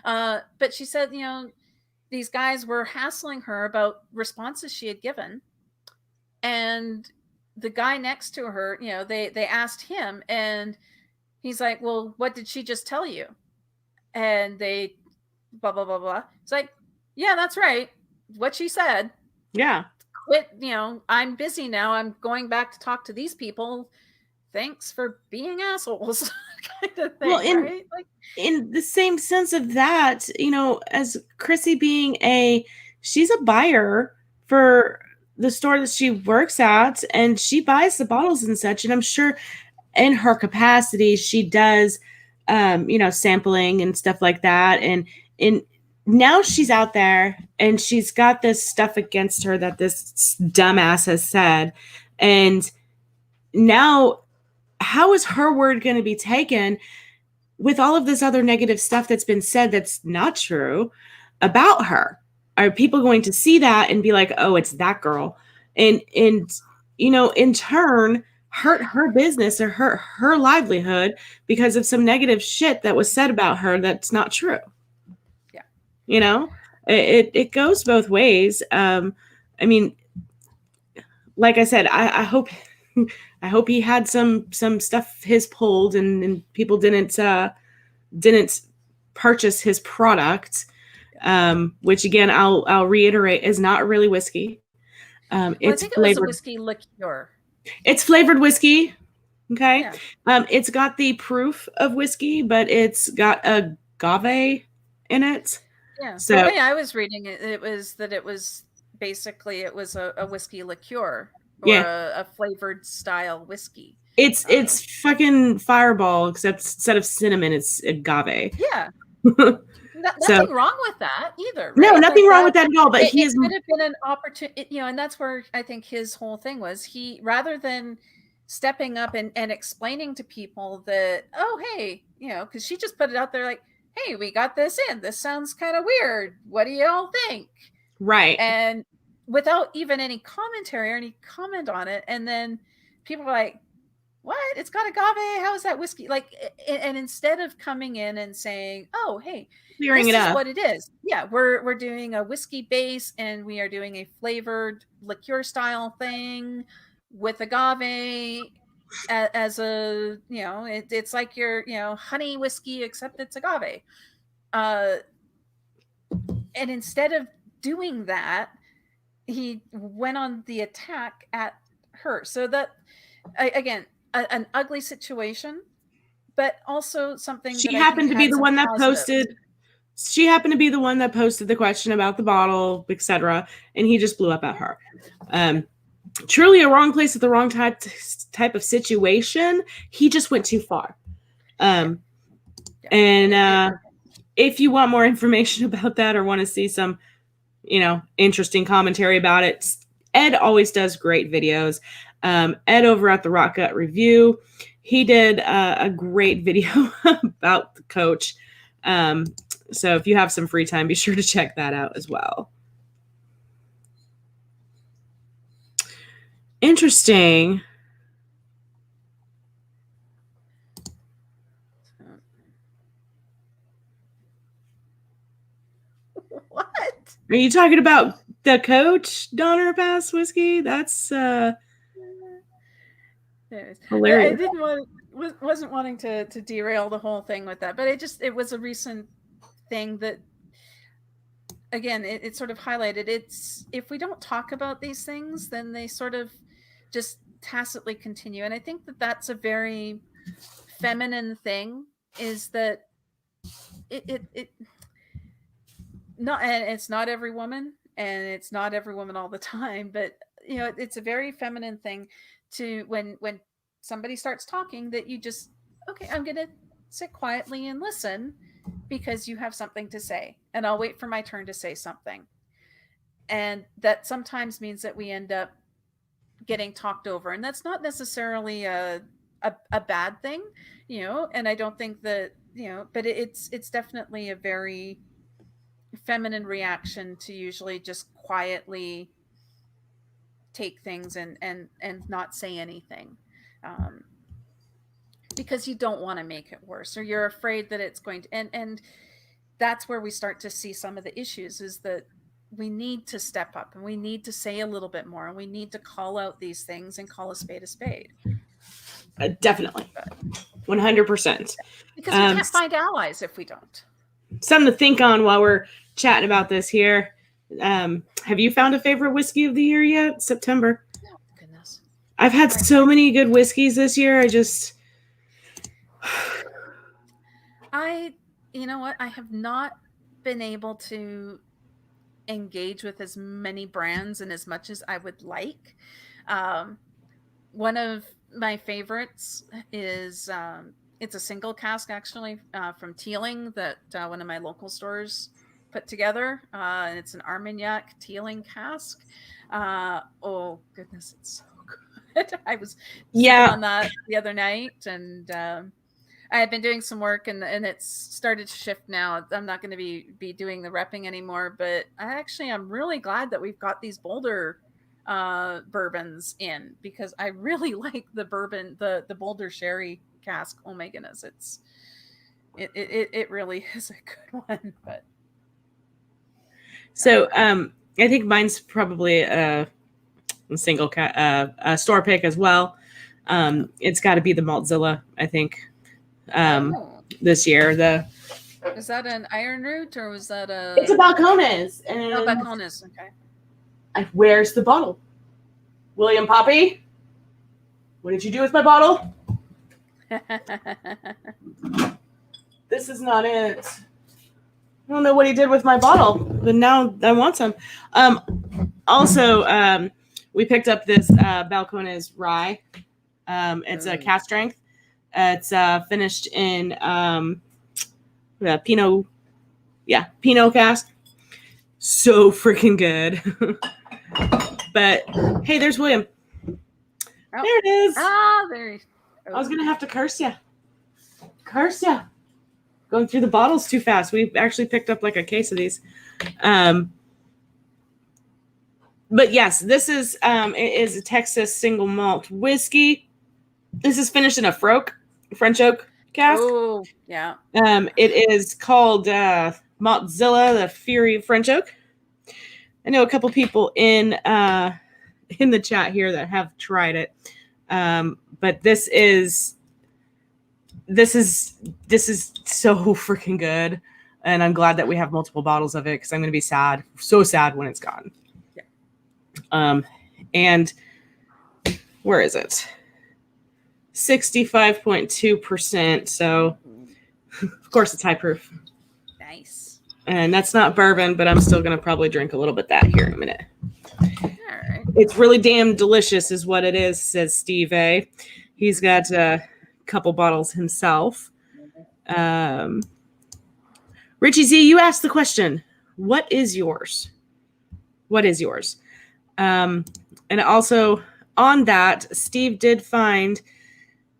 But she said, you know, these guys were hassling her about responses she had given, and the guy next to her, you know, they asked him, and he's like, well, what did she just tell you? And they blah blah blah blah. It's like, yeah, that's right, what she said. Yeah. Quit, you know, I'm busy now, I'm going back to talk to these people, thanks for being assholes. Kind of Well, thing, right? Like, in the same sense of that, you know, as Chrissy being she's a buyer for the store that she works at, and she buys the bottles and such, and I'm sure in her capacity she does you know, sampling and stuff like that, and now she's out there and she's got this stuff against her that this dumbass has said, and now how is her word going to be taken with all of this other negative stuff that's been said that's not true about her? Are people going to see that and be like, oh, it's that girl, and you know, in turn hurt her business or hurt her livelihood because of some negative shit that was said about her that's not true? yeah. You know, it goes both ways. I mean, like I said, I hope I hope he had some stuff his pulled, and people didn't purchase his product, which again I'll reiterate is not really whiskey. Well, I It's think it was a flavored. whiskey liqueur. It's flavored whiskey. Okay. Yeah. It's got the proof of whiskey, but it's got agave in it. Yeah. The So way I was reading it, it was that it was basically, it was a whiskey liqueur, or yeah, a flavored style whiskey. it's fucking Fireball, except instead of cinnamon, it's agave. Yeah. So Nothing wrong with that either, no, right? nothing Like wrong with that, that at all. But he it is could have been an opportunity, you know, and that's where I think his whole thing was, he, rather than stepping up and explaining to people that, oh, hey, you know, because she just put it out there like, hey, we got this in. This sounds kind of weird. What do you all think? right. And without even any commentary or any comment on it. And then people were like, what? It's got agave. How is that whiskey? Like, and instead of coming in and saying, oh, hey, Clearing it this is up. what it is. Yeah, we're doing a whiskey base and we are doing a flavored liqueur style thing with agave as a, you know, it's like your, you know, honey whiskey, except it's agave. And instead of doing that, he went on the attack at her. So that, again, an ugly situation, but also something that She I think happened to be had the some one that positives. posted. She happened to be the one that posted the question about the bottle, etc., and he just blew up at her. Truly a wrong place at the wrong type of situation. He just went too far. And if you want more information about that or want to see some, you know, interesting commentary about it, Ed always does great videos. Ed over at the Rock Gut Review, he did a great video about the coach. So if you have some free time, be sure to check that out as well. Interesting. What? Are you talking about the Coach Donner Pass whiskey? That's hilarious. I didn't want, wasn't wanting to derail the whole thing with that, but it was a recent thing that again, it sort of highlighted, it's, if we don't talk about these things, then they sort of just tacitly continue. And I think that that's a very feminine thing, is that it not, and it's not every woman, and it's not every woman all the time, but it's a very feminine thing to, when somebody starts talking, that you just, okay, I'm gonna sit quietly and listen because you have something to say, and I'll wait for my turn to say something. And that sometimes means that we end up getting talked over, and that's not necessarily a bad thing, and I don't think that, but it's definitely a very feminine reaction to usually just quietly take things and not say anything, um, because you don't want to make it worse, or you're afraid that it's going to, and that's where we start to see some of the issues, is that we need to step up, and we need to say a little bit more, and we need to call out these things and call a spade a spade. Definitely. 100%. Because we can't find allies if we don't. Something to think on while we're chatting about this here. Have you found a favorite whiskey of the year yet? September. Oh, goodness. I've had so many good whiskeys this year. You know what? I have not been able to engage with as many brands and as much as I would like. One of my favorites is, it's a single cask, actually, from Teeling, that one of my local stores put together. And it's an Armagnac Teeling cask. Oh, goodness, it's so good. I was on that the other night, and I had been doing some work, and it's started to shift now. I'm not going to be doing the repping anymore, but I'm really glad that we've got these Boulder bourbons in, because I really like the bourbon, the Boulder Sherry cask. Oh my goodness, it really is a good one. But so I think mine's probably a single a store pick as well. It's got to be the Maltzilla, I think. This year, is that an Iron Root, or was that a? It's a Balcones. And Balcones. Okay. Where's the bottle, William Poppy? What did you do with my bottle? This is not it. I don't know what he did with my bottle, but now I want some. Also, we picked up this Balcones rye. It's a cask strength. It's finished in Pinot cask. So freaking good. But hey, there's William. Oh. There it is. There he is. I was gonna have to curse you. Going through the bottles too fast. We actually picked up like a case of these. But yes, this is it is a Texas single malt whiskey. This is finished in a French oak cask. Oh, yeah. It is called Maltzilla, the Fury French oak. I know a couple people in the chat here that have tried it. But this is so freaking good, and I'm glad that we have multiple bottles of it, because I'm going to be so sad when it's gone. Yeah. And where is it? 65.2%. So, of course, it's high proof. Nice. And that's not bourbon, but I'm still going to probably drink a little bit of that here in a minute. All right. It's really damn delicious is what it is, says Steve A. He's got a couple bottles himself. Richie Z, you asked the question, what is yours? And also on that, Steve did find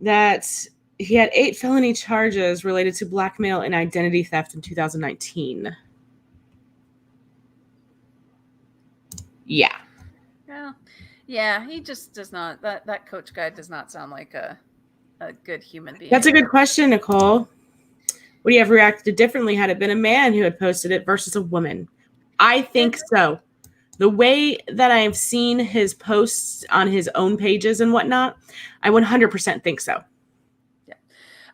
that he had 8 felony charges related to blackmail and identity theft in 2019. Yeah. Yeah, he just does not, that coach guy does not sound like a good human being. That's a good question, Nicole. Would you have reacted differently had it been a man who had posted it versus a woman? I think so. The way that I've seen his posts on his own pages and whatnot, I 100% think so. Yeah.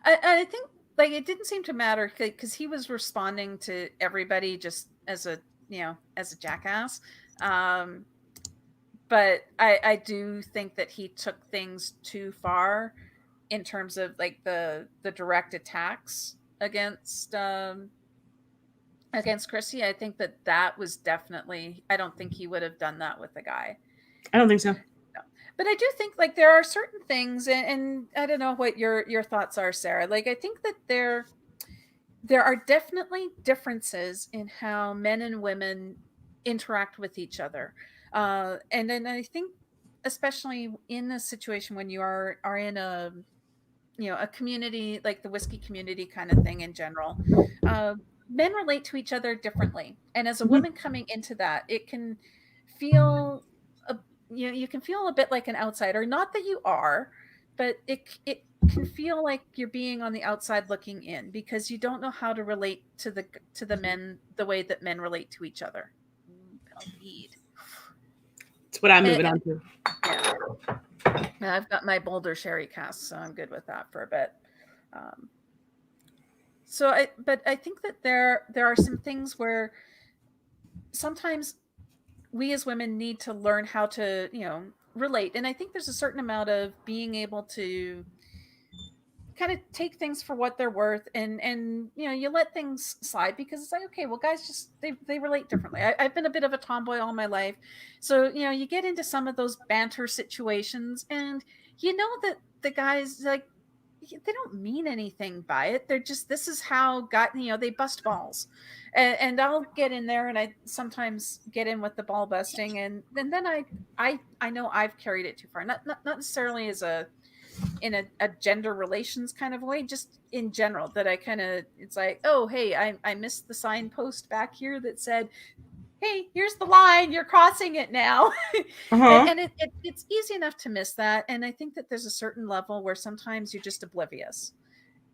I think, like, it didn't seem to matter, because he was responding to everybody just as a as a jackass. But I do think that he took things too far in terms of like the direct attacks against Chrissy. I think that was definitely, I don't think he would have done that with the guy. I don't think so. No. But I do think like there are certain things, and I don't know what your thoughts are, Sarah. Like I think that there are definitely differences in how men and women interact with each other. And then I think especially in a situation when you are in a a community like the whiskey community kind of thing in general, men relate to each other differently. And as a woman coming into that, it can feel you can feel a bit like an outsider. Not that you are, but it can feel like you're being on the outside looking in because you don't know how to relate to the men the way that men relate to each other. Indeed. It's what I'm moving on to. Yeah. I've got my Boulder Sherry cask, so I'm good with that for a bit. But I think that there are some things where sometimes we as women need to learn how to, relate. And I think there's a certain amount of being able to kind of take things for what they're worth, and you let things slide because it's like, okay, well, guys just they relate differently. I've been a bit of a tomboy all my life, so you get into some of those banter situations, and that the guys, like, they don't mean anything by it. They're just, this is how they bust balls, and I'll get in there, and I sometimes get in with the ball busting, and then I know I've carried it too far, not necessarily as in a gender relations kind of way, just in general, that I kind of, it's like, oh, hey, I missed the signpost back here that said, hey, here's the line, you're crossing it now. And it's easy enough to miss that. And I think that there's a certain level where sometimes you're just oblivious,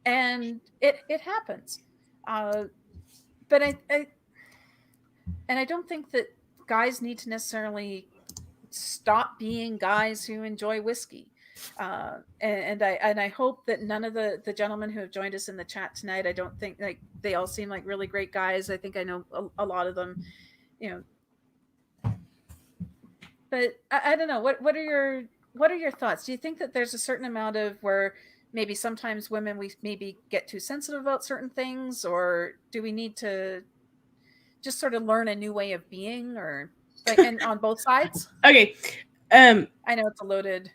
and it happens. But I don't think that guys need to necessarily stop being guys who enjoy whiskey. And I hope that none of the gentlemen who have joined us in the chat tonight, I don't think, like, they all seem like really great guys. I think I know a lot of them, but I don't know. What are your thoughts? Do you think that there's a certain amount of where maybe sometimes women, we maybe get too sensitive about certain things, or do we need to just sort of learn a new way of being, or like, and on both sides? Okay. I know it's a loaded.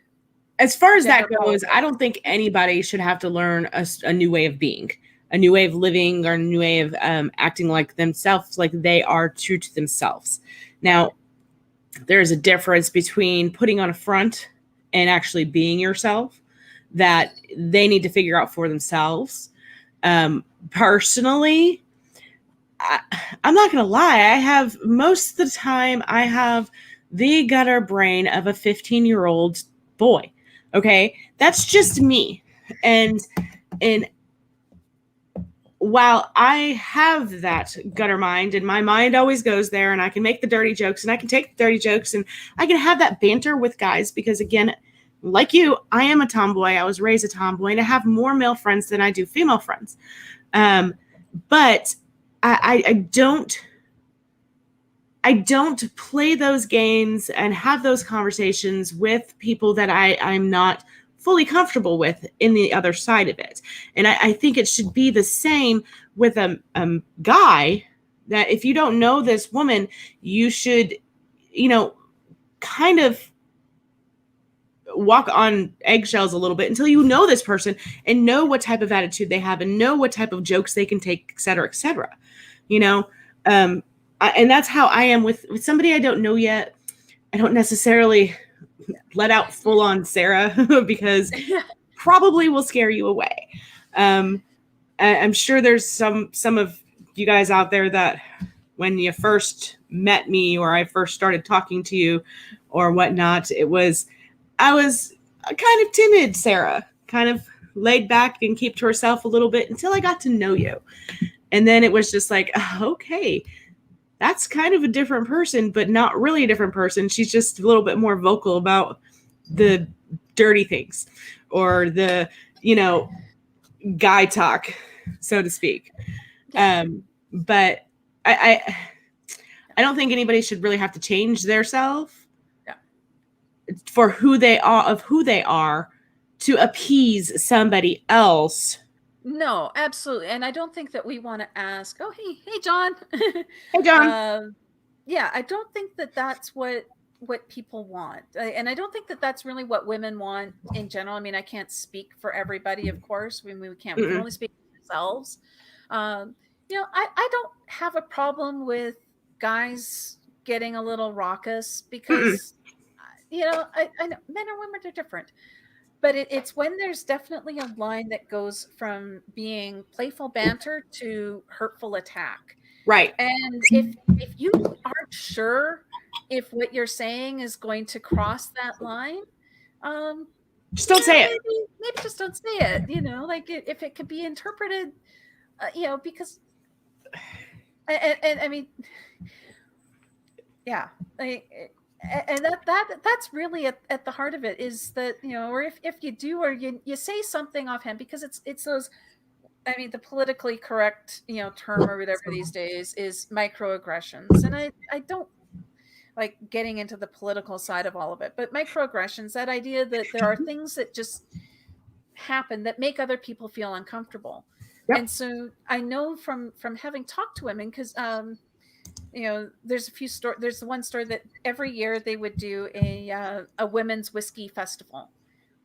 As far as that goes, I don't think anybody should have to learn a new way of being, a new way of living, or a new way of acting like themselves, like they are true to themselves. Now, there's a difference between putting on a front and actually being yourself that they need to figure out for themselves. Personally, I'm not going to lie. Most of the time, I have the gutter brain of a 15-year-old boy. Okay, that's just me. And while I have that gutter mind, and my mind always goes there, and I can make the dirty jokes, and I can take the dirty jokes, and I can have that banter with guys, because again, like you, I am a tomboy. I was raised a tomboy, and I have more male friends than I do female friends. But I don't play those games and have those conversations with people that I'm not fully comfortable with in the other side of it. And I think it should be the same with a guy, that if you don't know this woman, you should, kind of walk on eggshells a little bit until you know this person and know what type of attitude they have and know what type of jokes they can take, et cetera, et cetera. And that's how I am with somebody I don't know yet. I don't necessarily let out full on Sarah because probably will scare you away. I'm sure there's some of you guys out there that when you first met me, or I first started talking to you or whatnot, I was kind of timid Sarah, kind of laid back and keep to herself a little bit until I got to know you. And then it was just like, okay, that's kind of a different person, but not really a different person. She's just a little bit more vocal about the dirty things, or the, guy talk, so to speak. But I I don't think anybody should really have to change their self Yeah. for who they are to appease somebody else. No, absolutely. And I don't think that we want to ask, oh, hey, John. Hey, John. Yeah, I don't think that that's what people want. And I don't think that that's really what women want in general. I mean, I can't speak for everybody, of course. We can't. We can only speak for ourselves. I don't have a problem with guys getting a little raucous because, I know men and women are different. But it's when there's definitely a line that goes from being playful banter to hurtful attack. Right. And if you aren't sure if what you're saying is going to cross that line, just don't say it. Maybe just don't say it. Like if it could be interpreted, because, and I mean, yeah, and that's really at the heart of it is that, or if you do, or you say something offhand, because it's those, I mean, the politically correct, term or whatever these days is microaggressions. And I don't like getting into the political side of all of it, but microaggressions, that idea that there are things that just happen that make other people feel uncomfortable. Yep. And so I know from having talked to women, because there's a few there's the one store that every year they would do a women's whiskey festival,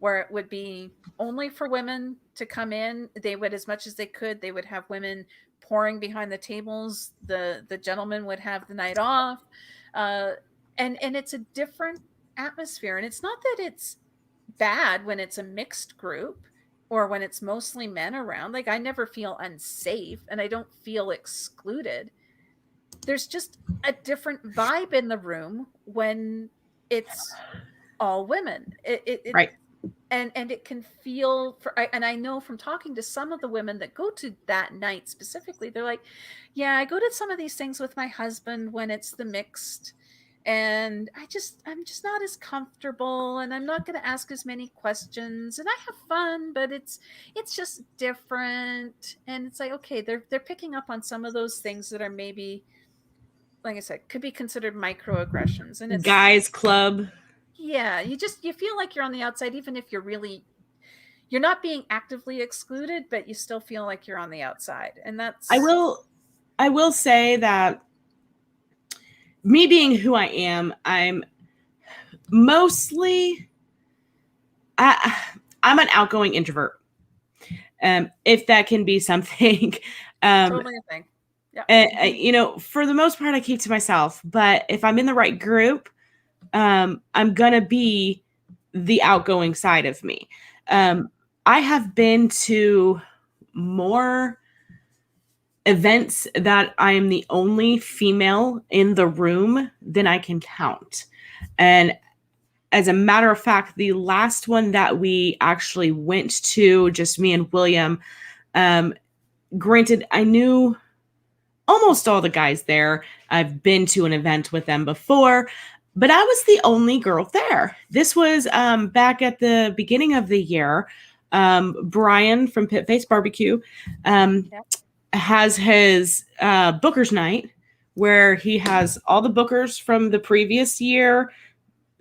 where it would be only for women to come in. They would, as much as they could, they would have women pouring behind the tables. The gentlemen would have the night off. And it's a different atmosphere. And it's not that it's bad when it's a mixed group or when it's mostly men around. Like, I never feel unsafe and I don't feel excluded. There's just a different vibe in the room when it's all women. Right. And it can feel, and I know from talking to some of the women that go to that night specifically, they're like, yeah, I go to some of these things with my husband when it's the mixed, and I'm just not as comfortable, and I'm not going to ask as many questions, and I have fun, but it's just different. And it's like, okay, they're picking up on some of those things that are maybe, like I said, could be considered microaggressions. And it's guys club. Yeah, you feel like you're on the outside, even if you're not being actively excluded, but you still feel like you're on the outside. And that's, I will say that me being who I am, I'm mostly, I'm an outgoing introvert. If that can be something. Totally a thing. Yeah. For the most part, I keep to myself, but if I'm in the right group, I'm going to be the outgoing side of me. I have been to more events that I am the only female in the room than I can count. And as a matter of fact, the last one that we actually went to, just me and William, granted, I knew almost all the guys there. I've been to an event with them before, but I was the only girl there. This was back at the beginning of the year. Brian from Pit Face Barbecue has his Booker's Night, where he has all the bookers from the previous year.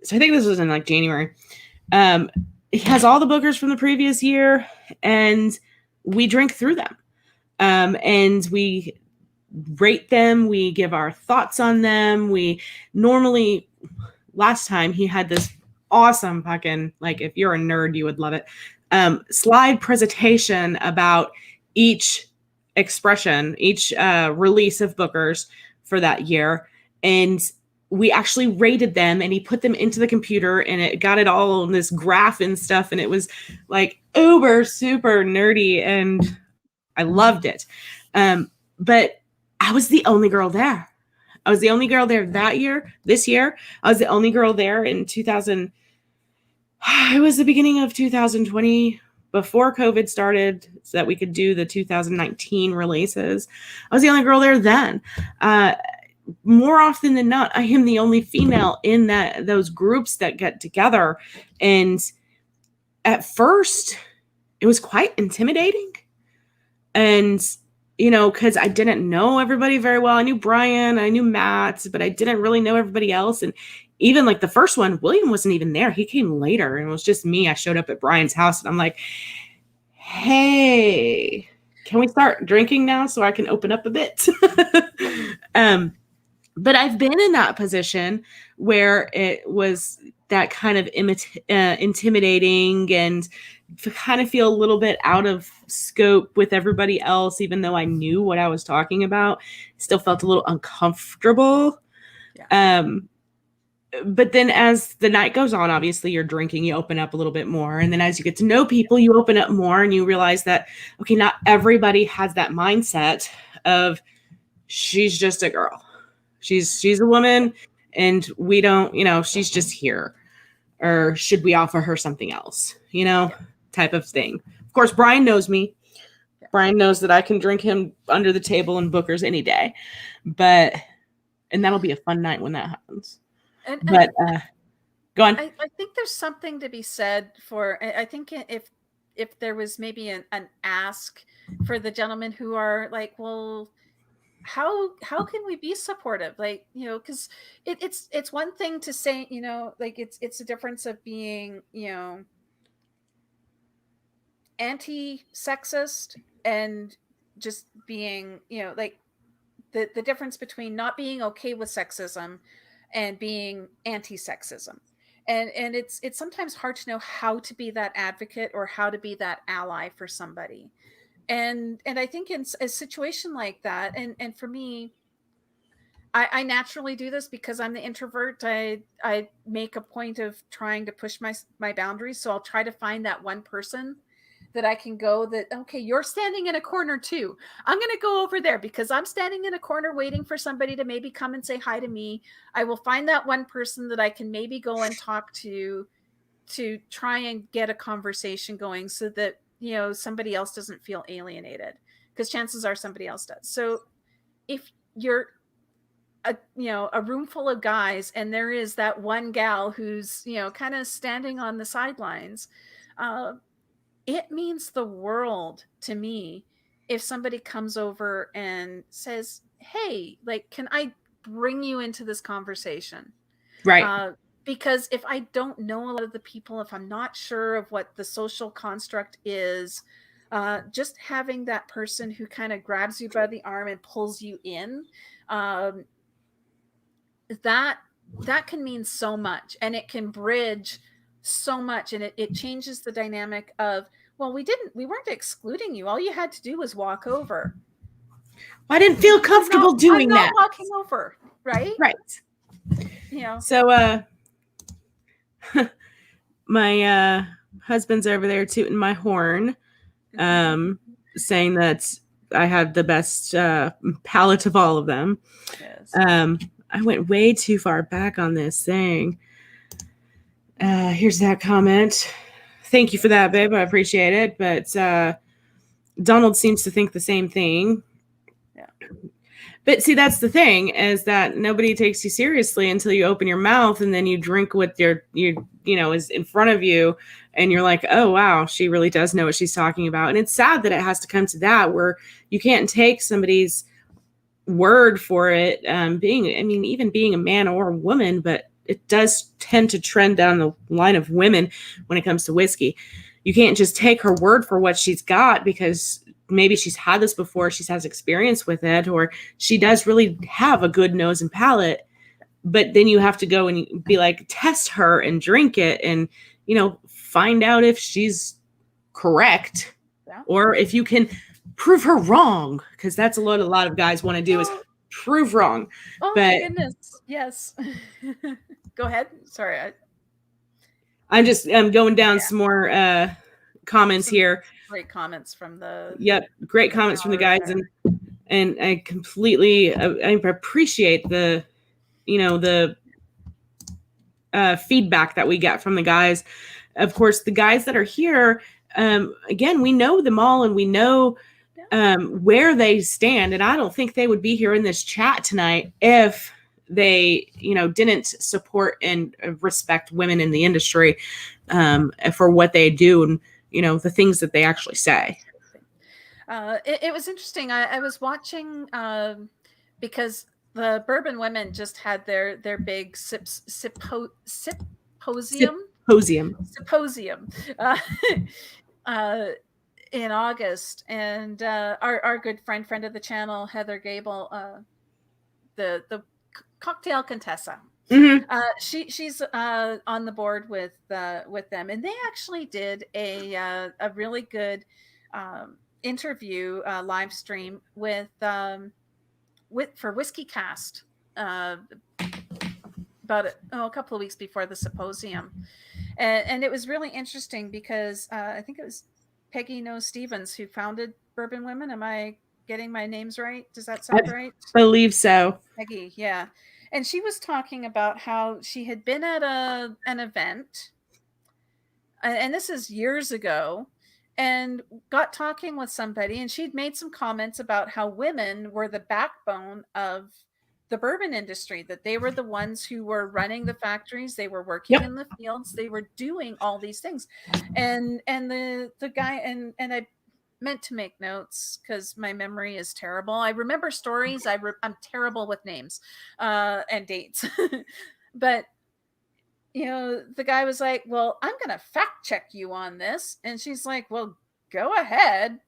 So I think this was in like January. He has all the bookers from the previous year, and we drink through them. And we rate them. We give our thoughts on them. We normally, last time he had this awesome fucking, like, if you're a nerd, you would love it, slide presentation about each expression, each release of bookers for that year. And we actually rated them, and he put them into the computer, and it got it all on this graph and stuff. And it was like uber super nerdy, and I loved it. But I was the only girl there. I was the only girl there that year. This year, I was the only girl there in 2000. It was the beginning of 2020, before COVID started, so that we could do the 2019 releases. I was the only girl there then. More often than not, I am the only female in those groups that get together. And at first, it was quite intimidating. And because I didn't know everybody very well. I knew Brian, I knew Matt, but I didn't really know everybody else. And even like the first one, William wasn't even there. He came later, and it was just me. I showed up at Brian's house, and I'm like, hey, can we start drinking now so I can open up a bit? But I've been in that position where it was that kind of intimidating and kind of feel a little bit out of scope with everybody else, even though I knew what I was talking about. Still felt a little uncomfortable. Yeah. But then as the night goes on, obviously you're drinking, you open up a little bit more. And then as you get to know people, you open up more and you realize that, okay, not everybody has that mindset of she's just a girl. She's a woman and we don't, she's just here. Or should we offer her something else, type of thing. Of course, Brian knows me. Brian knows that I can drink him under the table in Booker's any day. And that'll be a fun night when that happens. But go on. I think there's something to be said for, I think if there was maybe an ask for the gentlemen who are like, well, how can we be supportive? Like, because it's one thing to say, like it's a difference of being, anti-sexist and just being, like the difference between not being okay with sexism and being anti-sexism. And it's sometimes hard to know how to be that advocate or how to be that ally for somebody. And I think in a situation like that, and for me, I naturally do this because I'm the introvert. I make a point of trying to push my boundaries. So I'll try to find that one person that I can go that, okay, you're standing in a corner too. I'm going to go over there because I'm standing in a corner waiting for somebody to maybe come and say hi to me. I will find that one person that I can maybe go and talk to try and get a conversation going so that, somebody else doesn't feel alienated, because chances are somebody else does. So if you're a room full of guys and there is that one gal who's, kind of standing on the sidelines, it means the world to me if somebody comes over and says, hey, like, can I bring you into this conversation? Right. Because if I don't know a lot of the people, if I'm not sure of what the social construct is, just having that person who kind of grabs you by the arm and pulls you in, that can mean so much, and it can bridge so much, and it changes the dynamic of, well, we weren't excluding you. All you had to do was walk over. I didn't feel comfortable doing that. I'm not walking over, right? Right. So my husband's over there tooting my horn, saying that I have the best palate of all of them. Yes. I went way too far back on this thing. Here's that comment. Thank you for that, babe. I appreciate it. But Donald seems to think the same thing. Yeah. But see, that's the thing, is that nobody takes you seriously until you open your mouth and then you drink what is in front of you, and you're like, oh wow, she really does know what she's talking about. And it's sad that it has to come to that, where you can't take somebody's word for it, even being a man or a woman, but it does tend to trend down the line of women when it comes to whiskey. You can't just take her word for what she's got, because maybe she's had this before, she has experience with it, or she does really have a good nose and palate. But then you have to go and be like, test her and drink it and, find out if she's correct, or if you can prove her wrong, because that's a lot of guys want to do, is prove wrong. Oh, but my goodness. Yes. Go ahead. Sorry. I'm just going down some more comments here. Great comments from the. Yep. Great comments from the guys. And I completely I appreciate the feedback that we get from the guys. Of course, the guys that are here, again, we know them all, and we know where they stand. And I don't think they would be here in this chat tonight if they, didn't support and respect women in the industry for what they do and, the things that they actually say. It was interesting. I was watching because the Bourbon Women just had their big symposium symposium uh, uh, in August, and our good friend of the channel, Heather Gable, the cocktail Contessa. Mm-hmm. She's on the board with them, and they actually did a really good interview live stream with for Whiskey Cast about a couple of weeks before the symposium, and it was really interesting because I think it was Peggy Nose Stevens who founded Bourbon Women. Am I getting my names right? Does that sound right? Believe so. Peggy, yeah. And she was talking about how she had been at an event, and this is years ago, and got talking with somebody, and she'd made some comments about how women were the backbone of the bourbon industry, that they were the ones who were running the factories, they were working in the fields, they were doing all these things. And the guy, and I meant to make notes because my memory is terrible. I remember stories. I'm terrible with names and dates. But, the guy was like, well, I'm going to fact check you on this. And she's like, well, go ahead.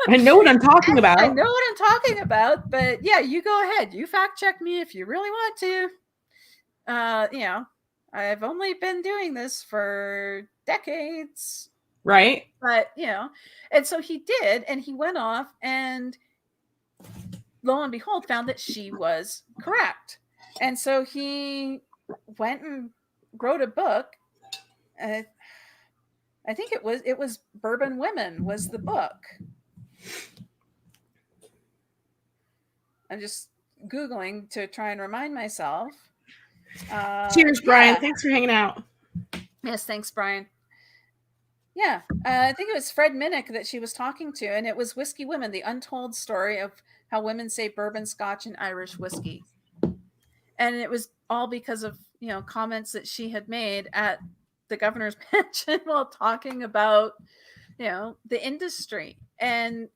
I know what I'm talking about. I know what I'm talking about. But yeah, you go ahead. You fact check me if you really want to. I've only been doing this for decades. Right. But, and so he did, and he went off and lo and behold found that she was correct. And so he went and wrote a book. I think it was Bourbon Women was the book. I'm just Googling to try and remind myself. Cheers, Brian. Yeah. Thanks for hanging out. Yes, thanks, Brian. Yeah, I think it was Fred Minnick that she was talking to, and it was Whiskey Women, the untold story of how women say bourbon, Scotch, and Irish whiskey. And it was all because of, comments that she had made at the governor's mansion while talking about, the industry. And,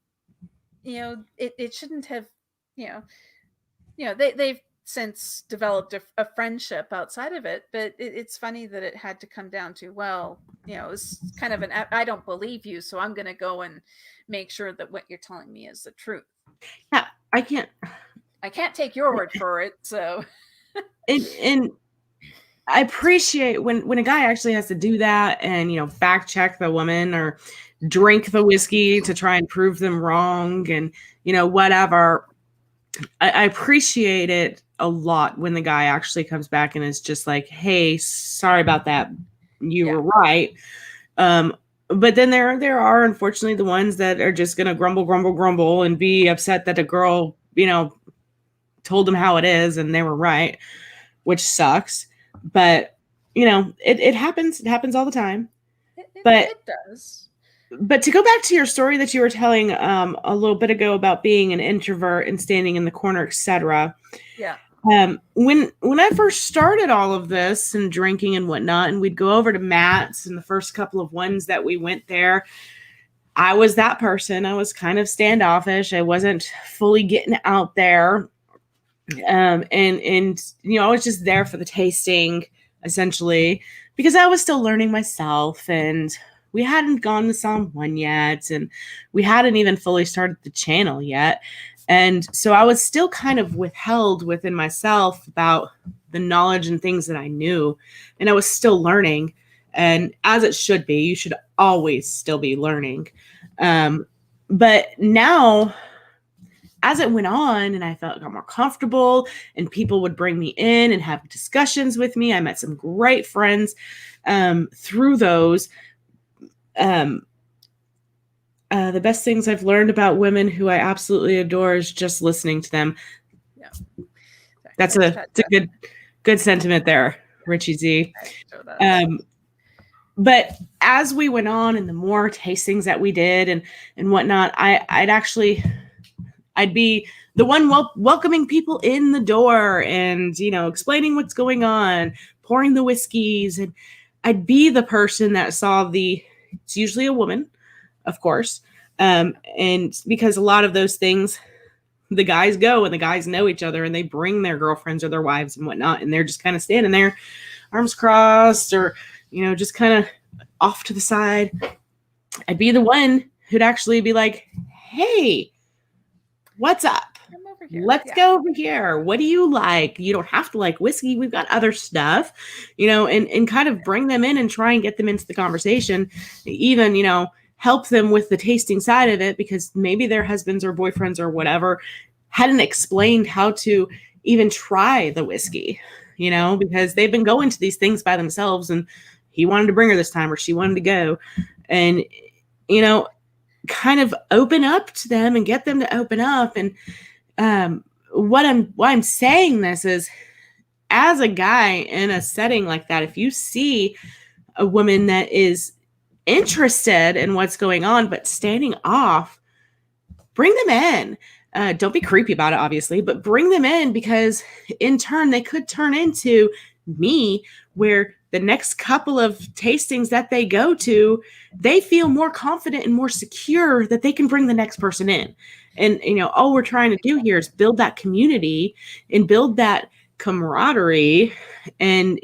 it shouldn't have, they've since developed a friendship outside of it, but it's funny that it had to come down to, well, it's kind of I don't believe you, so I'm going to go and make sure that what you're telling me is the truth. Yeah, I can't take your word for it. So, and I appreciate when a guy actually has to do that and fact check the woman or drink the whiskey to try and prove them wrong and whatever. I appreciate it a lot when the guy actually comes back and is just like, hey, sorry about that. You were right. But then there are unfortunately the ones that are just going to grumble and be upset that a girl, told them how it is and they were right, which sucks. But, it happens. It happens all the time. It does. But to go back to your story that you were telling a little bit ago about being an introvert and standing in the corner, etc. Yeah. When I first started all of this and drinking and whatnot, and we'd go over to Matt's and the first couple of ones that we went there, I was that person. I was kind of standoffish. I wasn't fully getting out there. And I was just there for the tasting, essentially, because I was still learning myself, and we hadn't gone to Psalm 1 yet, and we hadn't even fully started the channel yet. And so I was still kind of withheld within myself about the knowledge and things that I knew, and I was still learning. And as it should be, you should always still be learning. But now, as it went on and I got more comfortable and people would bring me in and have discussions with me, I met some great friends through those. The best things I've learned about women who I absolutely adore is just listening to them. Yeah. That's a good sentiment there, Richie Z. But as we went on and the more tastings that we did and whatnot, I'd be the one welcoming people in the door and, explaining what's going on, pouring the whiskeys. And I'd be the person that saw it's usually a woman, of course, And because a lot of those things, the guys go and the guys know each other and they bring their girlfriends or their wives and whatnot. And they're just kind of standing there, arms crossed, or, just kind of off to the side. I'd be the one who'd actually be like, hey, what's up? Let's go over here. What do you like? You don't have to like whiskey. We've got other stuff, and kind of bring them in and try and get them into the conversation. Even, help them with the tasting side of it, because maybe their husbands or boyfriends or whatever hadn't explained how to even try the whiskey, because they've been going to these things by themselves, and he wanted to bring her this time, or she wanted to go. And, kind of open up to them and get them to open up. And why I'm saying this is, as a guy in a setting like that, if you see a woman that is interested in what's going on but standing off, bring them in. Don't be creepy about it, obviously, but bring them in, because in turn they could turn into me, where the next couple of tastings that they go to, they feel more confident and more secure that they can bring the next person in. And, all we're trying to do here is build that community and build that camaraderie and,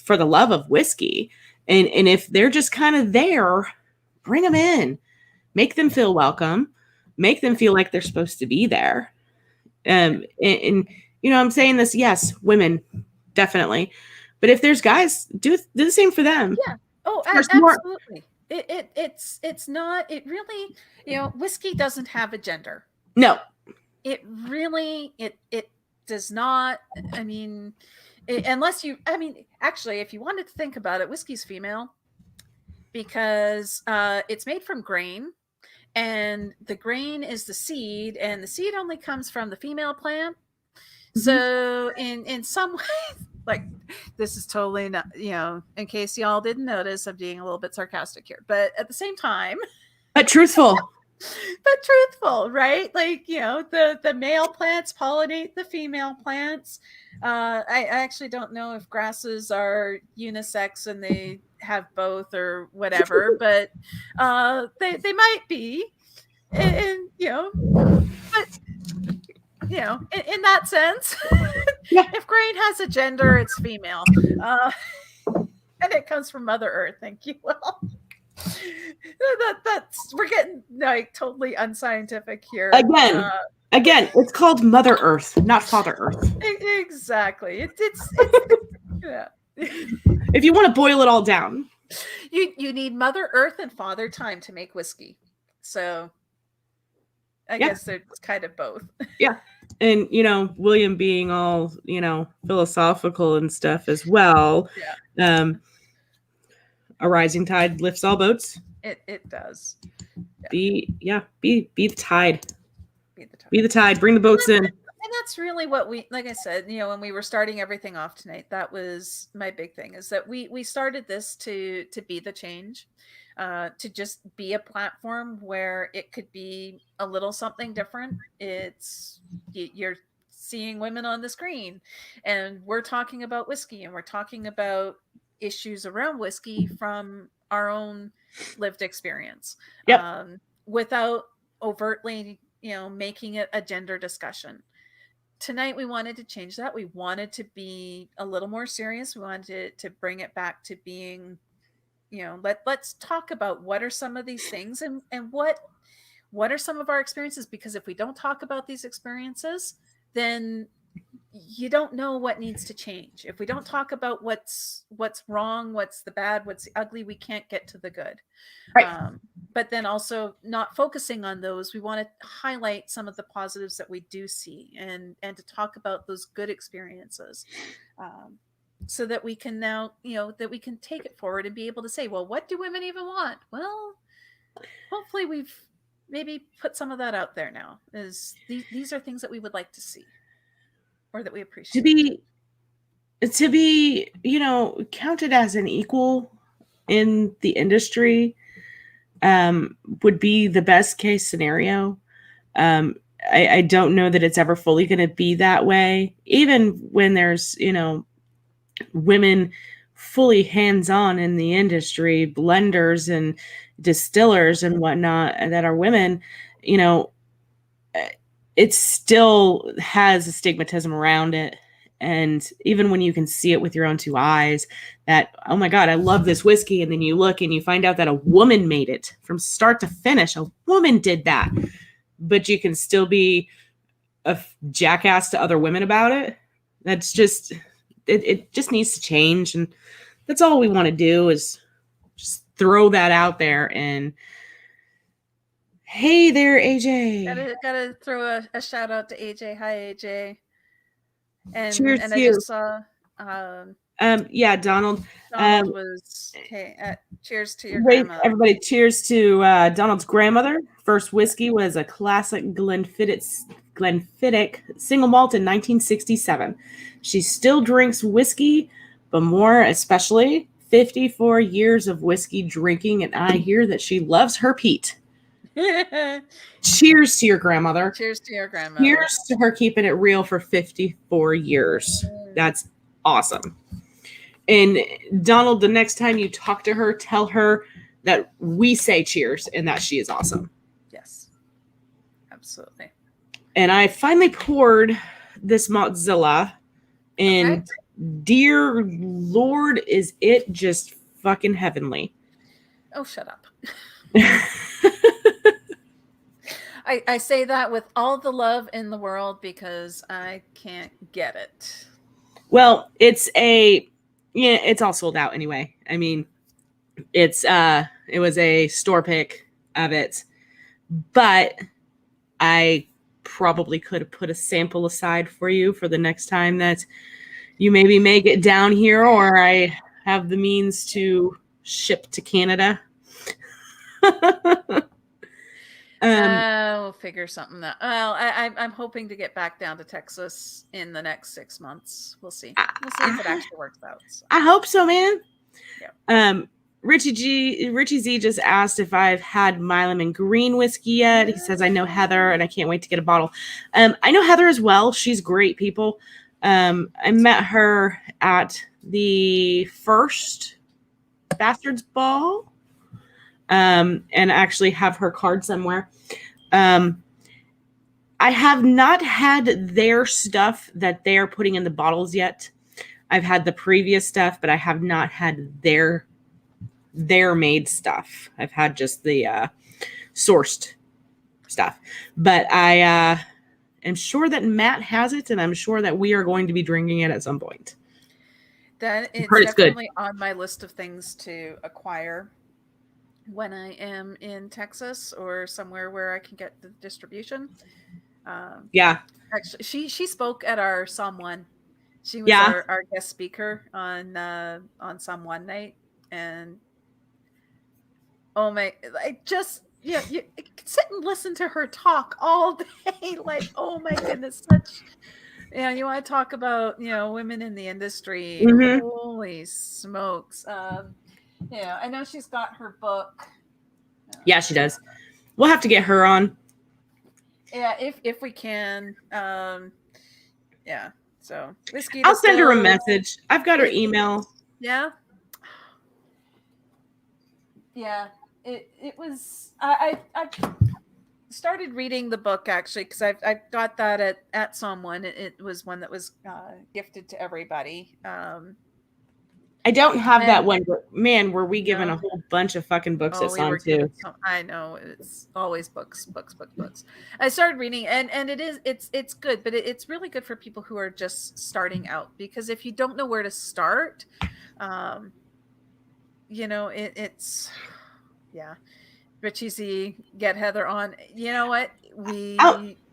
for the love of whiskey. And if they're just kind of there, bring them in, make them feel welcome, make them feel like they're supposed to be there. And I'm saying this, yes, women, definitely. But if there's guys, do the same for them. Yeah. Oh, absolutely. It's not, it really, whiskey doesn't have a gender. No. It really, it does not. I mean, actually, if you wanted to think about it, whiskey's female, because it's made from grain, and the grain is the seed, and the seed only comes from the female plant. Mm-hmm. So in some ways, like, this is totally not, in case y'all didn't notice, I'm being a little bit sarcastic here, but at the same time, but truthful, right? Like, the male plants pollinate the female plants. I actually don't know if grasses are unisex and they have both or whatever, but they might be, and but in that sense, yeah. If grain has a gender, it's female, and it comes from Mother Earth. Thank you. Well, that's we're getting like totally unscientific here. Again, it's called Mother Earth, not Father Earth. Exactly. It's yeah. If you want to boil it all down, you need Mother Earth and Father Time to make whiskey. So I guess it's kind of both. Yeah. And, William being all, philosophical and stuff as well. Yeah. A rising tide lifts all boats. It does. Yeah. Be the tide. Be the tide. Bring the boats in. And that's really what like I said, when we were starting everything off tonight, that was my big thing, is that we started this to be the change. To just be a platform where it could be a little something different. It's, you're seeing women on the screen, and we're talking about whiskey, and we're talking about issues around whiskey from our own lived experience. Yep. Without overtly, making it a gender discussion. Tonight, we wanted to change that. We wanted to be a little more serious. We wanted to bring it back to being, let's talk about what are some of these things, and what are some of our experiences, because if we don't talk about these experiences, then you don't know what needs to change. If we don't talk about what's wrong, what's the bad, what's the ugly, we can't get to the good. Right. But then also not focusing on those, we want to highlight some of the positives that we do see, and to talk about those good experiences. So that we can now, that we can take it forward and be able to say, well, what do women even want? Well, hopefully we've maybe put some of that out there now, is these are things that we would like to see, or that we appreciate. To be, counted as an equal in the industry would be the best case scenario. I don't know that it's ever fully going to be that way, even when there's, women fully hands-on in the industry, blenders and distillers and whatnot that are women, you know, it still has a stigmatism around it. And even when you can see it with your own two eyes, that, oh my God, I love this whiskey. And then you look and you find out that a woman made it from start to finish. A woman did that. But you can still be a jackass to other women about it. That's just, it just needs to change. And that's all we want to do is just throw that out there. And hey there, AJ. Gotta throw a shout out to AJ. Hi, AJ. Cheers And to I you. just saw Yeah, Donald. Donald was okay. Cheers to your Wait, grandma. everybody, cheers to Donald's grandmother. First whiskey was a classic Glenfiddich single malt in 1967. She still drinks whiskey, but more especially 54 years of whiskey drinking, and I hear that she loves her peat. Cheers to your grandmother. Cheers to your grandmother. Cheers to her keeping it real for 54 years. That's awesome. And Donald, the next time you talk to her, tell her that we say cheers and that she is awesome. Yes, absolutely. And I finally poured this Mozilla, and okay. Dear Lord, is it just fucking heavenly. Oh, shut up. I say that with all the love in the world because I can't get it. Well, it's all sold out anyway. I mean, it was a store pick of it, but I probably could have put a sample aside for you for the next time that you maybe make it down here, or I have the means to ship to Canada. We'll figure something out. Well, I'm hoping to get back down to Texas in the next 6 months. We'll see. We'll see if it actually works out. So. I hope so, man. Yeah. Richie Z just asked if I've had Milam and Green whiskey yet. He says, I know Heather and I can't wait to get a bottle. I know Heather as well. She's great, people. I met her at the first Bastards Ball. And actually have her card somewhere. I have not had their stuff that they are putting in the bottles yet. I've had the previous stuff, but I have not had their made stuff. I've had just the sourced stuff. But I am sure that Matt has it, and I'm sure that we are going to be drinking it at some point. That it's definitely on my list of things to acquire when I am in Texas or somewhere where I can get the distribution. Yeah. Actually, she spoke at our Psalm 1. She was our guest speaker on Psalm 1 night. And oh my, I just, you sit and listen to her talk all day. Like, oh my goodness, you want to talk about, women in the industry. Mm-hmm. Holy smokes. Yeah, I know she's got her book. Yeah, she does. We'll have to get her on. Yeah, if we can. Yeah. So whiskey. I'll send her a message. I've got her email. Yeah. Yeah. It was. I started reading the book actually because I got that at someone. It was one that was gifted to everybody. I don't have that one, but man, were we given a whole bunch of fucking books at Psalm too. I know, it's always books. I started reading and it's good, but it's really good for people who are just starting out, because if you don't know where to start, it's Richie Z, get Heather on. You know what?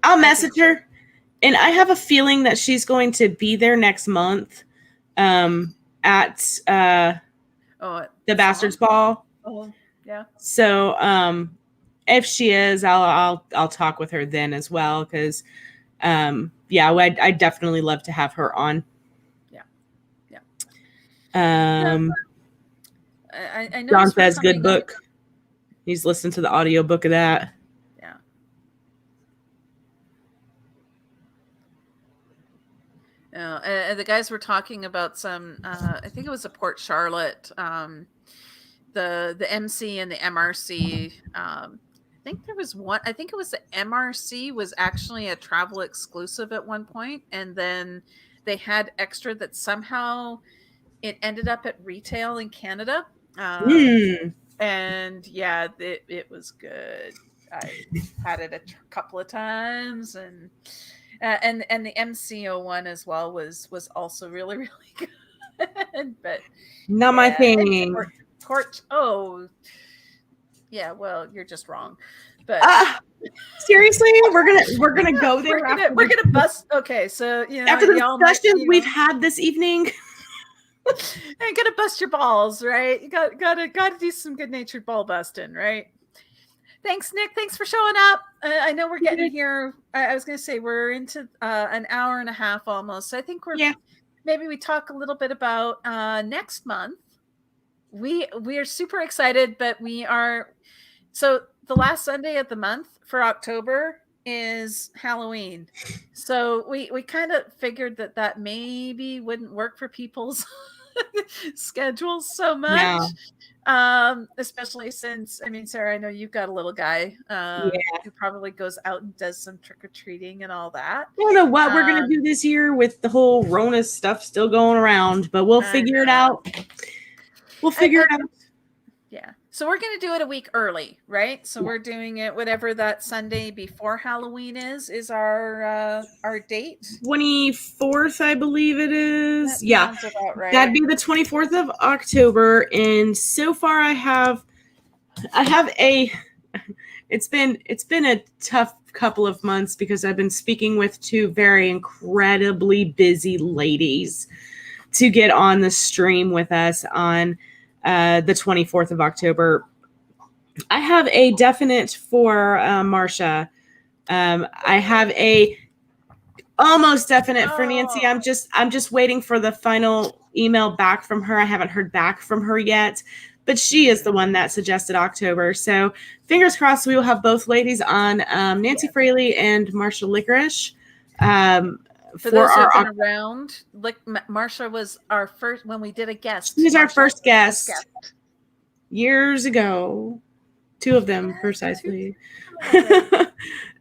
I'll message her, and I have a feeling that she's going to be there next month. At the Bastards Ball. Oh, yeah. So if she is, I'll talk with her then as well, because I'd definitely love to have her on. Yeah. I know John says good book. He's listened to the audiobook of that. And the guys were talking about some. I think it was a Port Charlotte. The MC and the MRC. I think there was one. I think it was the MRC was actually a travel exclusive at one point, and then they had extra that somehow it ended up at retail in Canada. And yeah, it was good. I had it a couple of times, and the MCO one as well was also really really good. But Not my thing. Oh, yeah. Well, you're just wrong. But seriously, we're gonna go there. We're gonna bust. Okay, so after the discussions we've had this evening. I'm gonna bust your balls, right? You gotta do some good natured ball busting, right? Thanks, Nick. Thanks for showing up. I know we're getting here. I was gonna say we're into an hour and a half almost. So I think maybe we talk a little bit about next month. We are super excited, but so the last Sunday of the month for October is Halloween. So we kind of figured that maybe wouldn't work for people's schedules so much. Especially since, I mean, Sarah, I know you've got a little guy who probably goes out and does some trick-or-treating and all that. I don't know what we're going to do this year with the whole Rona stuff still going around, but we'll figure it out. We'll figure it out. Yeah. So we're going to do it a week early, right? So we're doing it whatever that Sunday before Halloween is our date. 24th, I believe it is. Sounds about right. That'd be the 24th of October. And so far I have it's been a tough couple of months because I've been speaking with two very incredibly busy ladies to get on the stream with us on the 24th of October. I have a definite for Marsha. I have a almost definite for Nancy. I'm just waiting for the final email back from her. I haven't heard back from her yet, but she is the one that suggested October. So fingers crossed we will have both ladies on, Nancy Fraley and Marsha Licorice. For those who have been around, like Marsha was our first when we did a guest. She was our first guest years ago. Two of them precisely.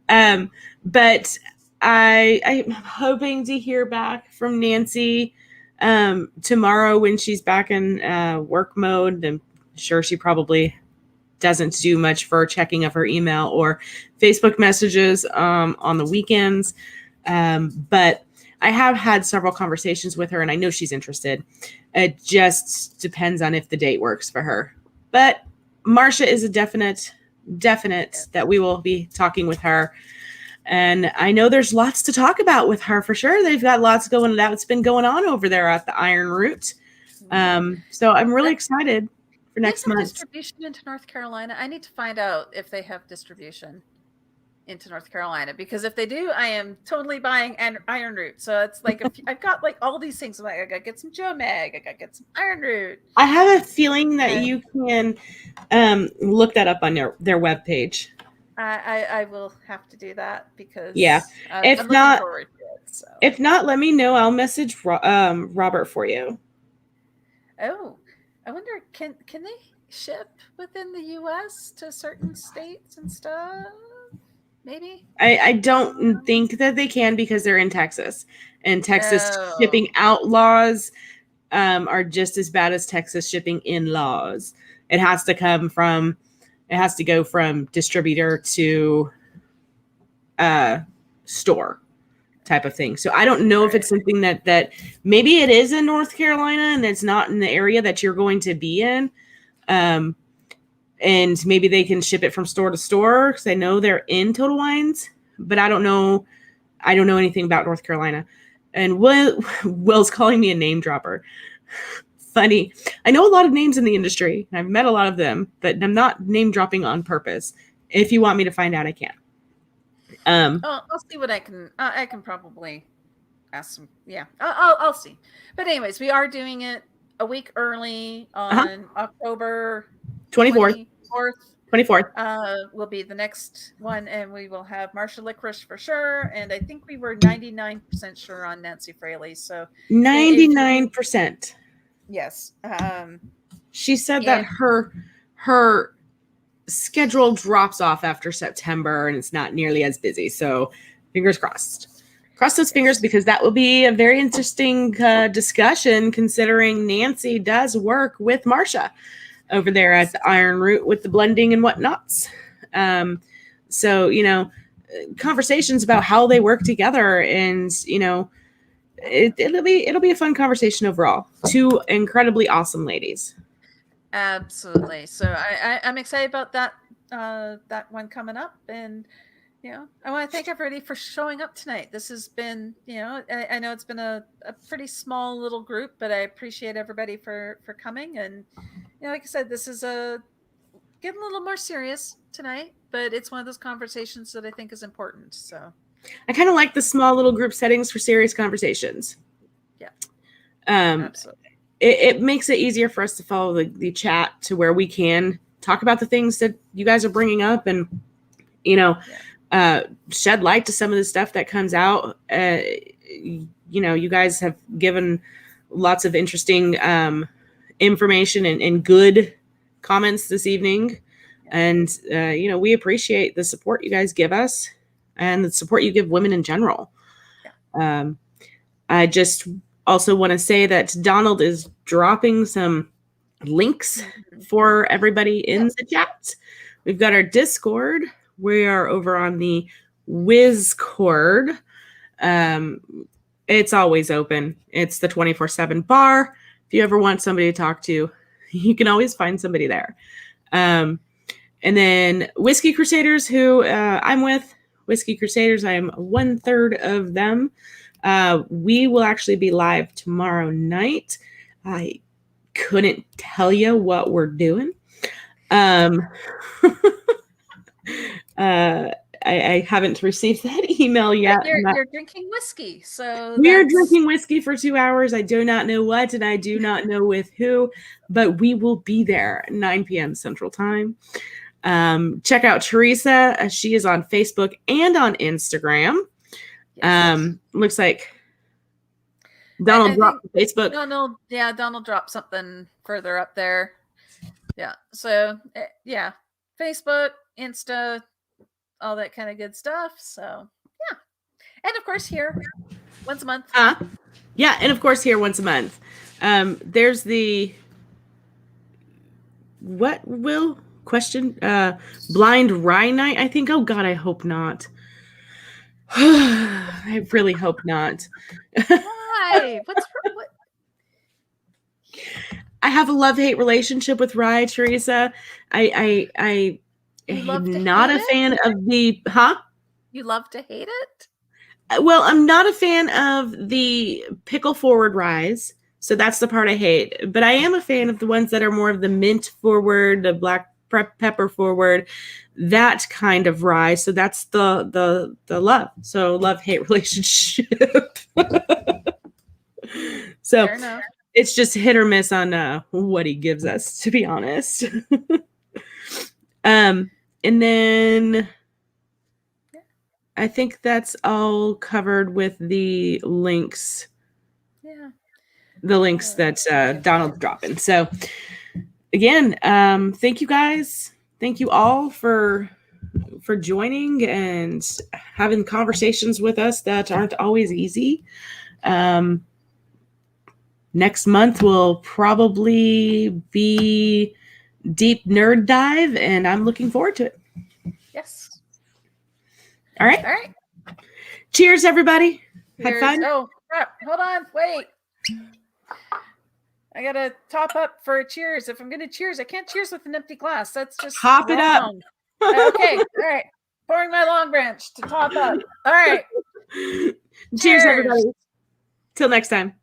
But I'm hoping to hear back from Nancy tomorrow when she's back in work mode. I'm sure she probably doesn't do much for checking of her email or Facebook messages on the weekends. But I have had several conversations with her and I know she's interested. It just depends on if the date works for her. But Marsha is a definite that we will be talking with her. And I know there's lots to talk about with her for sure. They've got lots going on. It's been going on over there at the Iron Root. So I'm really excited for next month. Distribution into North Carolina. I need to find out if they have distribution into North Carolina, because if they do, I am totally buying Iron Root. So it's like I've got like all these things. I'm like, I gotta get some Joe Mag. I gotta get some Iron Root. I have a feeling that you can look that up on their webpage. I will have to do that because if not, if not, let me know. I'll message Robert for you. Oh, I wonder can they ship within the U.S. to certain states and stuff? Maybe. I don't think that they can because they're in Texas, and Texas shipping out laws are just as bad as Texas shipping in laws. It has to go from distributor to store type of thing. So I don't know if it's something that maybe it is in North Carolina and it's not in the area that you're going to be in. And maybe they can ship it from store to store because I know they're in Total Wines, but I don't know anything about North Carolina. And Will's calling me a name dropper. Funny. I know a lot of names in the industry. I've met a lot of them, but I'm not name dropping on purpose. If you want me to find out, I can. I'll see what I can probably ask some. Yeah, I'll see. But anyways, we are doing it a week early on October 24th. 24th. Will be the next one, and we will have Marsha Licorice for sure. And I think we were 99% sure on Nancy Fraley. So 99%. Yes. She said that her schedule drops off after September and it's not nearly as busy. So fingers crossed. Cross those fingers, because that will be a very interesting discussion, considering Nancy does work with Marsha over there at the Iron Root with the blending and whatnots. So, you know, conversations about how they work together, and, you know, it'll be a fun conversation overall. Two incredibly awesome ladies. Absolutely. So I'm excited about that one coming up, and you know, I want to thank everybody for showing up tonight. This has been, you know, I know it's been a pretty small little group, but I appreciate everybody for coming. And you know, like I said, this is getting a little more serious tonight, but it's one of those conversations that I think is important. So I kind of like the small little group settings for serious conversations. Yeah. Absolutely. It makes it easier for us to follow the chat to where we can talk about the things that you guys are bringing up, and, you know, shed light to some of the stuff that comes out. You know, you guys have given lots of interesting information and good comments this evening. And, you know, we appreciate the support you guys give us and the support you give women in general. I just also want to say that Donald is dropping some links for everybody in the chat. We've got our Discord. We are over on the Whizcord. It's always open. It's the 24/7 bar. If you ever want somebody to talk to, you can always find somebody there. And then Whiskey Crusaders, who I'm with. Whiskey Crusaders, I am 1/3 of them. We will actually be live tomorrow night. I couldn't tell you what we're doing. I haven't received that email yet. You're drinking whiskey, so we're drinking whiskey for 2 hours. I do not know what, and I do not know with who, but we will be there at 9 p.m. Central Time. Check out Theresa. She is on Facebook and on Instagram. Yes. Looks like Donald dropped Facebook. Donald dropped something further up there. Yeah. So yeah, Facebook, Insta, all that kind of good stuff. So yeah, and of course here once a month. Yeah, and of course here once a month. There's the what will question blind rye night, I think. Oh God, I hope not. I really hope not. Why? What? I have a love-hate relationship with rye, Theresa. I am not a fan of the You love to hate it? Well, I'm not a fan of the pickle forward ryes, so that's the part I hate. But I am a fan of the ones that are more of the mint forward, the black pepper forward, that kind of rye. So that's the love. So love-hate relationship. So it's just hit or miss on what he gives us, to be honest. And then I think that's all covered with the links. Yeah. The links that Donald's dropping. So again, thank you guys. Thank you all for joining and having conversations with us that aren't always easy. Next month will probably be deep nerd dive, and I'm looking forward to it. Yes. All right. Cheers, everybody. Cheers. Had fun. Oh, crap. Hold on. Wait. I got to top up for a cheers. If I'm going to cheers, I can't cheers with an empty glass. That's just hop it up. Okay. All right. Pouring my long branch to top up. All right. Cheers, everybody. Till next time.